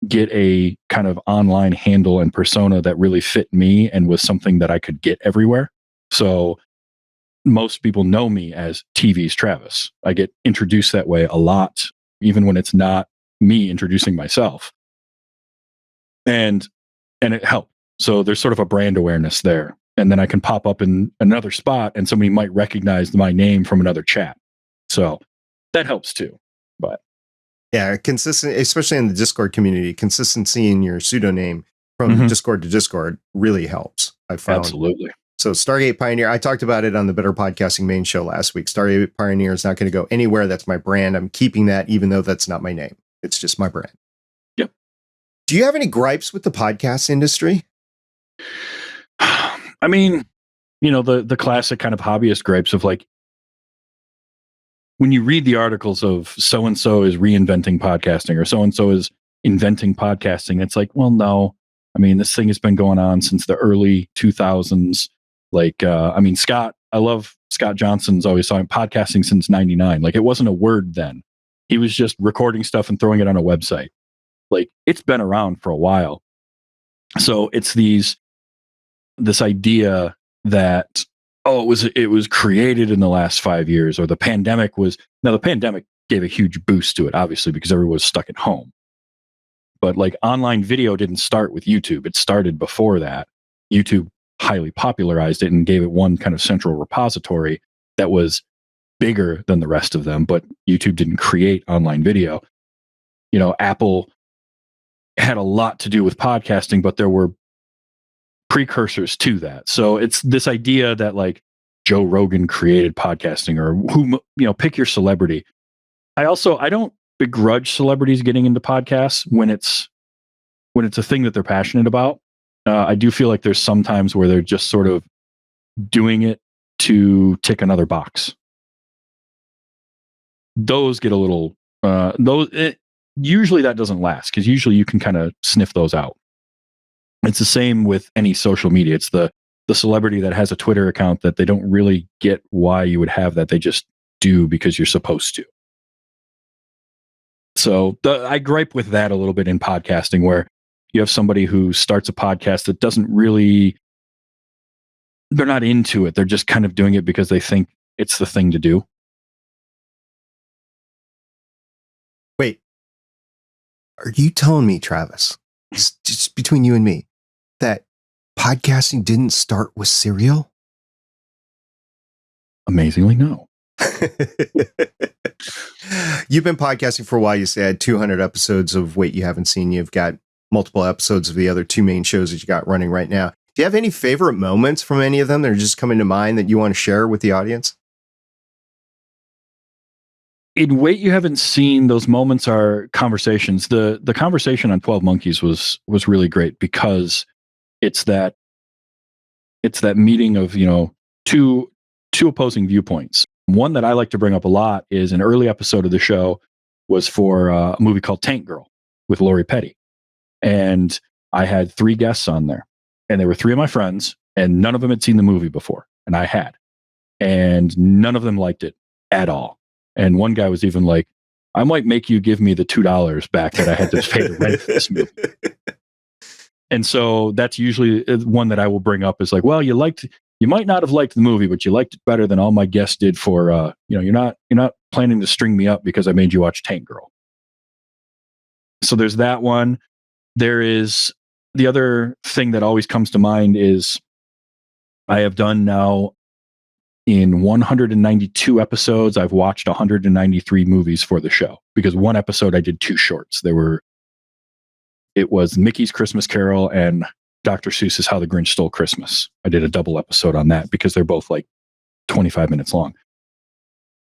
get a kind of online handle and persona that really fit me and was something that I could get everywhere. So most people know me as TV's Travis. I get introduced that way a lot, even when it's not me introducing myself. And it helped. So there's sort of a brand awareness there. And then I can pop up in another spot and somebody might recognize my name from another chat. So that helps too. But yeah, consistent, especially in the Discord community, consistency in your pseudonym from Discord to Discord really helps, I found. Absolutely. So Stargate Pioneer, I talked about it on the Better Podcasting main show last week. Stargate Pioneer is not going to go anywhere. That's my brand. I'm keeping that, even though that's not my name. It's just my brand. Yep. Do you have any gripes with the podcast industry? I mean, you know, the classic kind of hobbyist gripes of like, when you read the articles of so-and-so is reinventing podcasting or so-and-so is inventing podcasting, it's like, well, no. I mean, this thing has been going on since the early 2000s. Like, I mean, I love Scott Johnson's always talking podcasting since 99. Like, it wasn't a word then. He was just recording stuff and throwing it on a website. Like, it's been around for a while. So it's this idea that, oh, it was created in the last 5 years, or the pandemic gave a huge boost to it, obviously, because everyone was stuck at home. But like, online video didn't start with YouTube. It started before that. YouTube highly popularized it and gave it one kind of central repository that was bigger than the rest of them. But YouTube didn't create online video. You know, Apple had a lot to do with podcasting, but there were precursors to that. So it's this idea that like Joe Rogan created podcasting, or who, you know, pick your celebrity. I don't begrudge celebrities getting into podcasts when it's a thing that they're passionate about. I do feel like there's some times where they're just sort of doing it to tick another box. Those get a little usually that doesn't last, because usually you can kind of sniff those out. It's the same with any social media. It's the celebrity that has a Twitter account that they don't really get why you would have that. They just do because you're supposed to. So I gripe with that a little bit in podcasting, where you have somebody who starts a podcast that they're not into it. They're just kind of doing it because they think it's the thing to do. Wait, are you telling me, Travis, just between you and me, that podcasting didn't start with cereal? Amazingly, no. You've been podcasting for a while. You said 200 episodes of Wait You Haven't Seen. You've got multiple episodes of the other 2 main shows that you got running right now. Do you have any favorite moments from any of them that are just coming to mind that you want to share with the audience? In Wait You Haven't Seen, those moments are conversations. The conversation on 12 Monkeys was really great, because it's that meeting of, you know, two opposing viewpoints. One that I like to bring up a lot is an early episode of the show was for a movie called Tank Girl with Lori Petty. And I had 3 guests on there, and they were 3 of my friends, and none of them had seen the movie before, and I had. And none of them liked it at all. And one guy was even like, I might make you give me the $2 back that I had to pay to rent this movie. And so that's usually one that I will bring up, is like, well, you might not have liked the movie, but you liked it better than all my guests did for, you know, you're not planning to string me up because I made you watch Tank Girl. So there's that one. there is the other thing that always comes to mind is I have done now in 192 episodes, I've watched 193 movies for the show, because one episode I did 2 shorts. It was Mickey's Christmas Carol and Dr. Seuss's How the Grinch Stole Christmas. I did a double episode on that because they're both like 25 minutes long.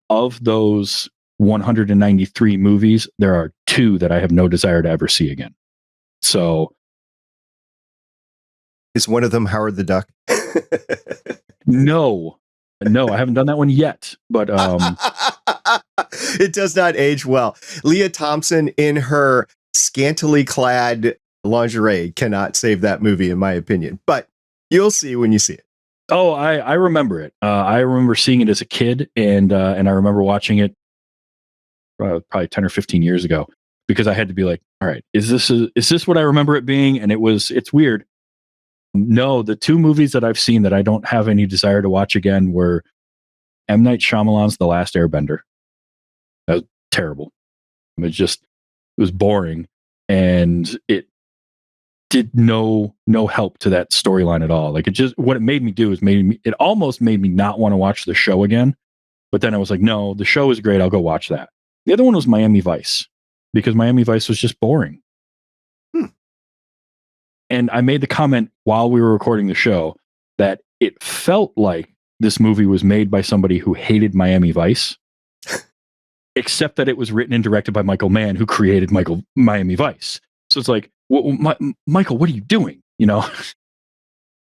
Of those 193 movies, there are 2 that I have no desire to ever see again. So, is one of them Howard the Duck? No, I haven't done that one yet. But it does not age well. Leah Thompson in her scantily clad lingerie cannot save that movie, in my opinion. But you'll see when you see it. Oh, I remember it. I remember seeing it as a kid, and I remember watching it probably 10 or 15 years ago, because I had to be like, all right, is this what I remember it being? And it's weird. No, the 2 movies that I've seen that I don't have any desire to watch again were M. Night Shyamalan's The Last Airbender. That was terrible. It was boring, and it did no help to that storyline at all. Like, what it made me do is it almost made me not want to watch the show again. But then I was like, no, the show is great. I'll go watch that. The other one was Miami Vice, because Miami Vice was just boring. And I made the comment while we were recording the show that it felt like this movie was made by somebody who hated Miami Vice, except that it was written and directed by Michael Mann, who created Miami Vice. So it's like, Michael, what are you doing? You know?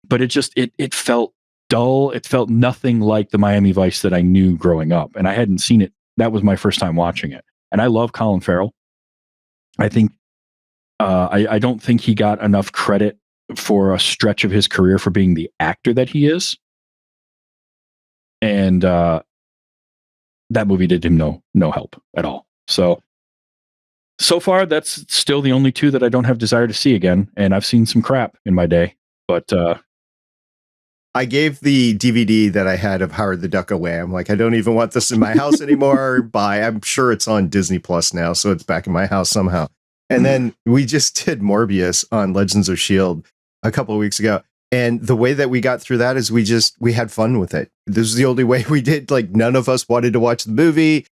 But it felt dull. It felt nothing like the Miami Vice that I knew growing up. And I hadn't seen it. That was my first time watching it. And I love Colin Farrell. I think I don't think he got enough credit for a stretch of his career for being the actor that he is. And that movie did him no help at all. So far, that's still the only 2 that I don't have desire to see again. And I've seen some crap in my day. But I gave the DVD that I had of Howard the Duck away. I'm like, I don't even want this in my house anymore. Bye. I'm sure it's on Disney Plus now, so it's back in my house somehow. And then we just did Morbius on Legends of S.H.I.E.L.D. a couple of weeks ago. And the way that we got through that is we had fun with it. This is the only way we did. Like, none of us wanted to watch the movie.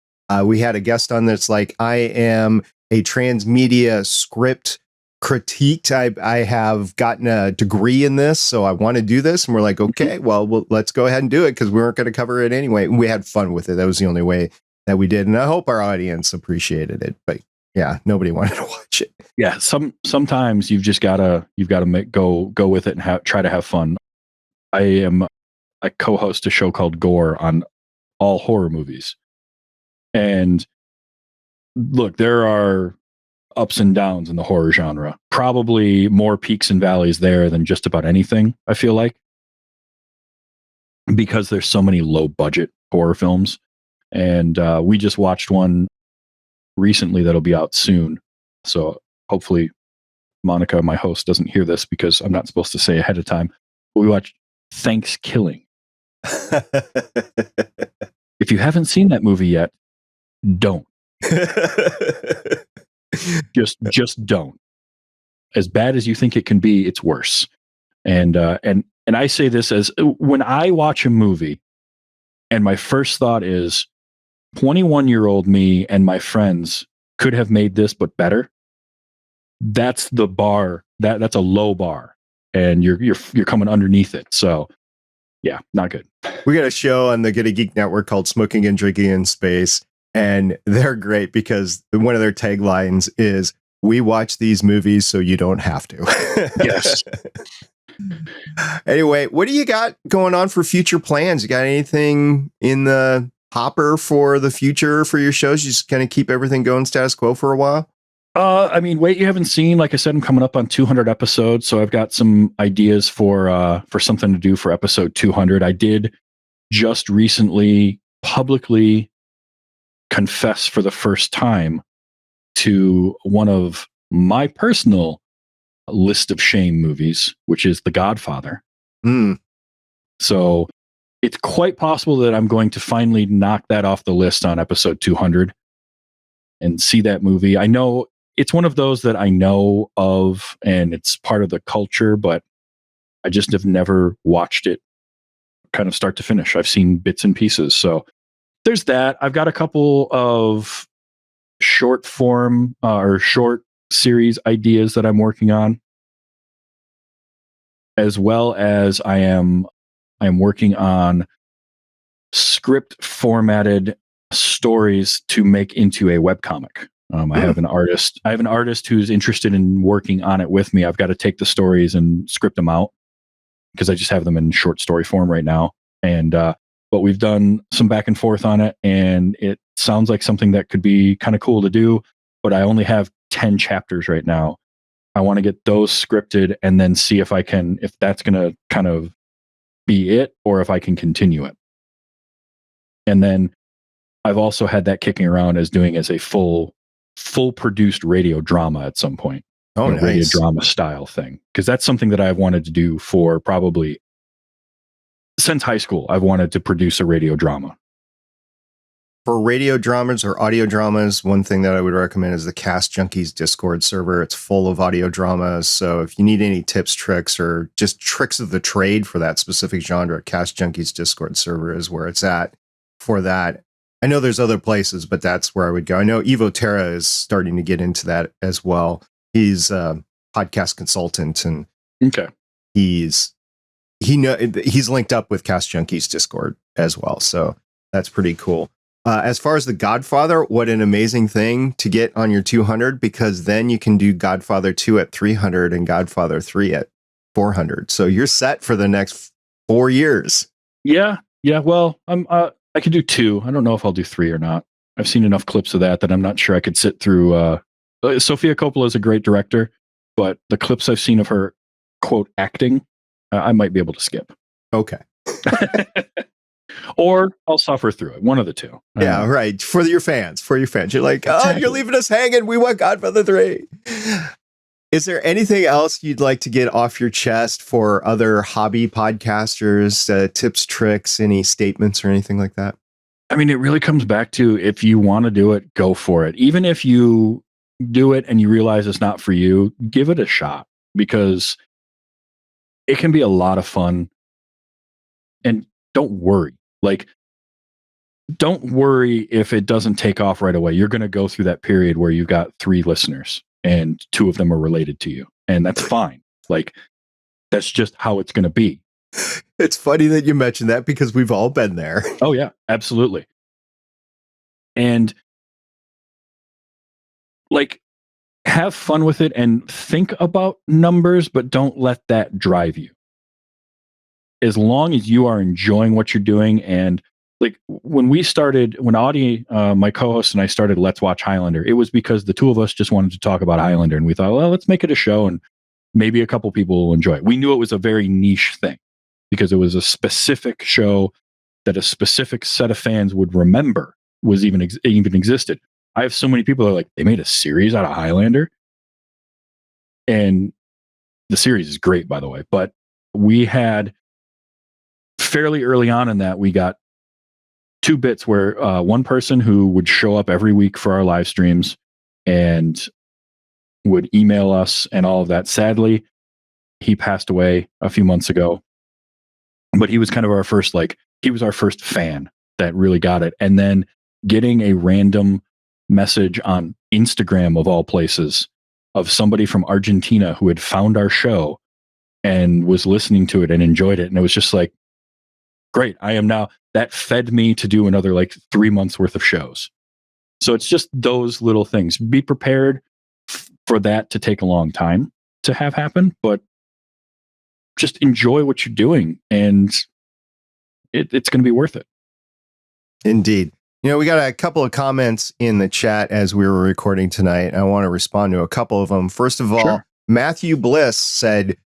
We had a guest on that's like, I am a transmedia script critiqued. I have gotten a degree in this, so I want to do this. And we're like, okay, well, let's go ahead and do it, because we weren't going to cover it anyway. We had fun with it. That was the only way that we did. And I hope our audience appreciated it. But yeah, nobody wanted to watch it. Yeah, sometimes you've gotta go with it and try to have fun. I co-host a show called Gore on all horror movies, and look, there are ups and downs in the horror genre. Probably more peaks and valleys there than just about anything, I feel like, because there's so many low budget horror films. And we just watched one recently that'll be out soon. So hopefully Monica, my host, doesn't hear this, because I'm not supposed to say ahead of time. We watched Thanksgiving. If you haven't seen that movie yet, don't. just don't. As bad as you think it can be, it's worse. And I say this as, when I watch a movie and my first thought is 21-year-old me and my friends could have made this but better, that's the bar. That's a low bar, and you're coming underneath it. So yeah, not good. We got a show on the Get a Geek Network called Smoking and Drinking in Space, and they're great because one of their taglines is, "We watch these movies so you don't have to." Yes. Anyway, what do you got going on for future plans? You got anything in the hopper for the future for your shows? You just kind of keep everything going status quo for a while? I mean, wait, you haven't seen, like I said, I'm coming up on 200 episodes, so I've got some ideas for something to do for episode 200. I did just recently publicly confess for the first time to one of my personal list of shame movies, which is The Godfather. So it's quite possible that I'm going to finally knock that off the list on episode 200 and see that movie. I know it's one of those that I know of and it's part of the culture, but I just have never watched it kind of start to finish. I've seen bits and pieces. So there's that. I've got a couple of short form or short series ideas that I'm working on, as well as I'm working on script formatted stories to make into a webcomic. I have an artist who's interested in working on it with me. I've got to take the stories and script them out because I just have them in short story form right now. And but we've done some back and forth on it, and it sounds like something that could be kind of cool to do. But I only have 10 chapters right now. I want to get those scripted and then see if that's going to kind of be it, or if I can continue it. And then I've also had that kicking around as doing as a full produced radio drama at some point. Oh, nice. Radio drama style thing. Because that's something that I've wanted to do for probably since high school. I've wanted to produce a radio drama. For radio dramas or audio dramas, one thing that I would recommend is the Cast Junkies Discord server. It's full of audio dramas. So if you need any tips, tricks, or just tricks of the trade for that specific genre, Cast Junkies Discord server is where it's at for that. I know there's other places, but that's where I would go. I know Evo Terra is starting to get into that as well. He's a podcast consultant, and he's linked up with Cast Junkies Discord as well. So that's pretty cool. As far as The Godfather, what an amazing thing to get on your 200, because then you can do Godfather 2 at 300 and Godfather 3 at 400. So you're set for the next 4 years. Yeah. Well, I could do 2. I don't know if I'll do 3 or not. I've seen enough clips of that I'm not sure I could sit through. Sofia Coppola is a great director, but the clips I've seen of her, quote, acting, I might be able to skip. Okay. Or I'll suffer through it. One of the two. Yeah, right. For your fans. You're like, exactly. Oh, you're leaving us hanging. We want Godfather 3. Is there anything else you'd like to get off your chest for other hobby podcasters? Tips, tricks, any statements or anything like that? I mean, it really comes back to, if you want to do it, go for it. Even if you do it and you realize it's not for you, give it a shot, because it can be a lot of fun. And don't worry. Don't worry if it doesn't take off right away. You're going to go through that period where you've got 3 listeners and 2 of them are related to you. And that's fine. That's just how it's going to be. It's funny that you mentioned that, because we've all been there. Oh, yeah, absolutely. And have fun with it and think about numbers, but don't let that drive you. As long as you are enjoying what you're doing. And when Audie, my co-host, and I started Let's Watch Highlander, it was because the 2 of us just wanted to talk about Highlander, and we thought, well, let's make it a show and maybe a couple people will enjoy it. We knew it was a very niche thing because it was a specific show that a specific set of fans would remember was even existed. I have so many people that are like, they made a series out of Highlander, and the series is great, by the way. But we had fairly early on in that, we got 2 bits where one person who would show up every week for our live streams and would email us and all of that. Sadly, he passed away a few months ago, but he was kind of our first, he was our first fan that really got it. And then getting a random message on Instagram, of all places, of somebody from Argentina who had found our show and was listening to it and enjoyed it. And it was just like, great. I am now, that fed me to do another 3 months worth of shows. So it's just those little things. Be prepared for that to take a long time to have happen, but just enjoy what you're doing, and it's going to be worth it. Indeed. We got a couple of comments in the chat as we were recording tonight. I want to respond to a couple of them. First of all, sure. Matthew Bliss said,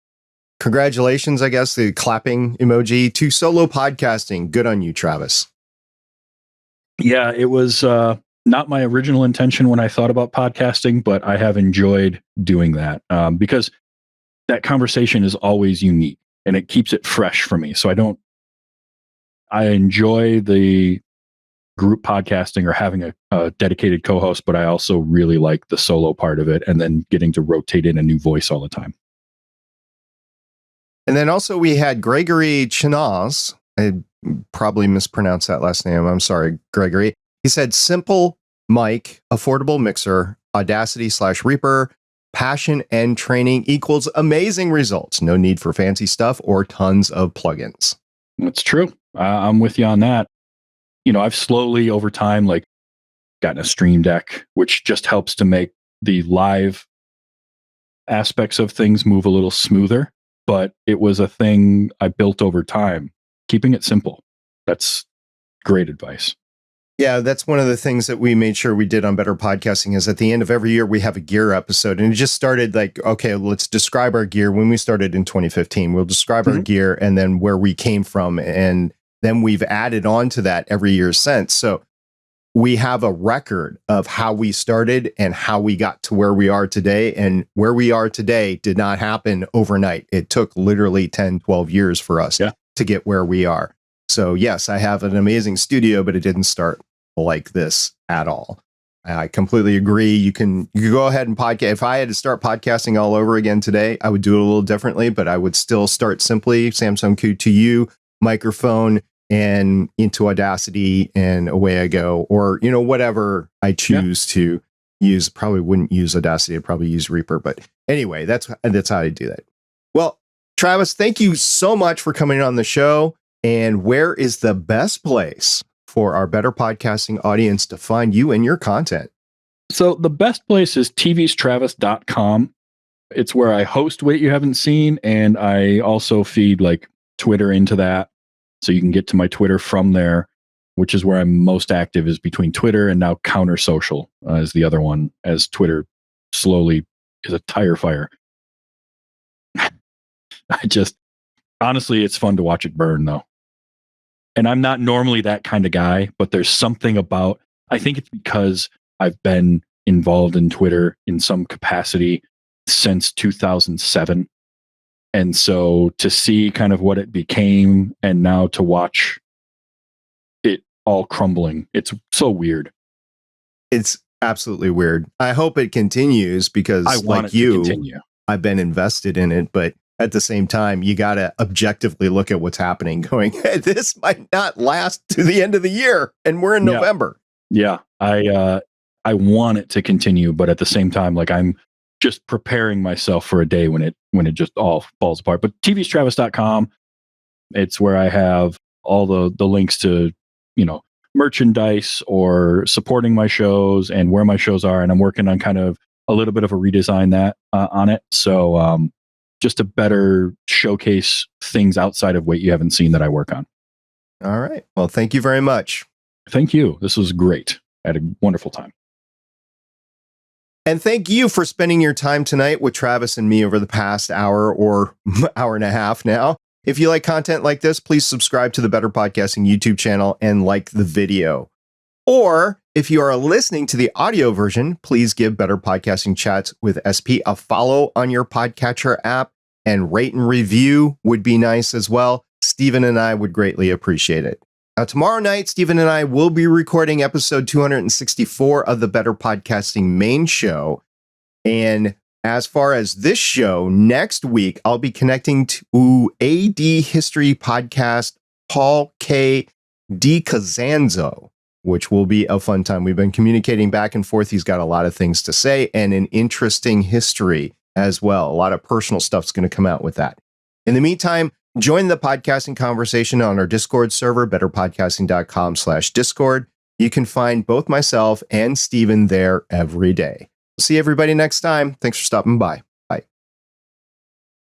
congratulations, I guess, the clapping emoji, to solo podcasting. Good on you, Travis. Yeah, it was not my original intention when I thought about podcasting, but I have enjoyed doing that because that conversation is always unique and it keeps it fresh for me. So I enjoy the group podcasting or having a dedicated co-host, but I also really like the solo part of it and then getting to rotate in a new voice all the time. And then also we had Gregory Chinaz. I probably mispronounced that last name. I'm sorry, Gregory. He said, simple mic, affordable mixer, Audacity/Reaper, passion and training equals amazing results. No need for fancy stuff or tons of plugins. That's true. I'm with you on that. I've slowly over time, gotten a Stream Deck, which just helps to make the live aspects of things move a little smoother. But it was a thing I built over time, keeping it simple. That's great advice. Yeah, that's one of the things that we made sure we did on Better Podcasting is at the end of every year, we have a gear episode. And it just started okay, let's describe our gear. When we started in 2015, we'll describe our gear and then where we came from. And then we've added on to that every year since. So we have a record of how we started and how we got to where we are today. And where we are today did not happen overnight. It took literally 10, 12 years for us to get where we are. So yes, I have an amazing studio, but it didn't start like this at all. I completely agree. You can go ahead and podcast. If I had to start podcasting all over again today, I would do it a little differently, but I would still start simply Samsung Q2U, microphone, and into Audacity, and away I go. Or, whatever I choose to use. Probably wouldn't use Audacity. I'd probably use Reaper. But anyway, that's how I do that. Well, Travis, thank you so much for coming on the show. And where is the best place for our Better Podcasting audience to find you and your content? So the best place is tvstravis.com. It's where I host What You Haven't Seen, and I also feed Twitter into that. So you can get to my Twitter from there, which is where I'm most active, is between Twitter and now Counter Social is the other one, as Twitter slowly is a tire fire. Honestly, it's fun to watch it burn though. And I'm not normally that kind of guy, but there's something about, I think it's because I've been involved in Twitter in some capacity since 2007. And so to see kind of what it became and now to watch it all crumbling, it's so weird. It's absolutely weird. I hope it continues because I want it to continue. I've been invested in it, but at the same time, you got to objectively look at what's happening going, hey, this might not last to the end of the year. And we're in November. Yeah. I want it to continue, but at the same time, I'm just preparing myself for a day when it just all falls apart. But tvstravis.com, it's where I have all the links to, merchandise or supporting my shows and where my shows are. And I'm working on kind of a little bit of a redesign on it. So, just to better showcase things outside of What You Haven't Seen that I work on. All right. Well, thank you very much. Thank you. This was great. I had a wonderful time. And thank you for spending your time tonight with Travis and me over the past hour or hour and a half now. If you like content like this, please subscribe to the Better Podcasting YouTube channel and like the video. Or if you are listening to the audio version, please give Better Podcasting Chats with SP a follow on your podcatcher app, and rate and review would be nice as well. Stephen and I would greatly appreciate it. Now, tomorrow night, Stephen and I will be recording episode 264 of the Better Podcasting main show. And as far as this show, next week, I'll be connecting to AD History podcast Paul K. DiCasanzo, which will be a fun time. We've been communicating back and forth. He's got a lot of things to say and an interesting history as well. A lot of personal stuff's going to come out with that. In the meantime, join the podcasting conversation on our Discord server, betterpodcasting.com/Discord. You can find both myself and Stephen there every day. See everybody next time. Thanks for stopping by.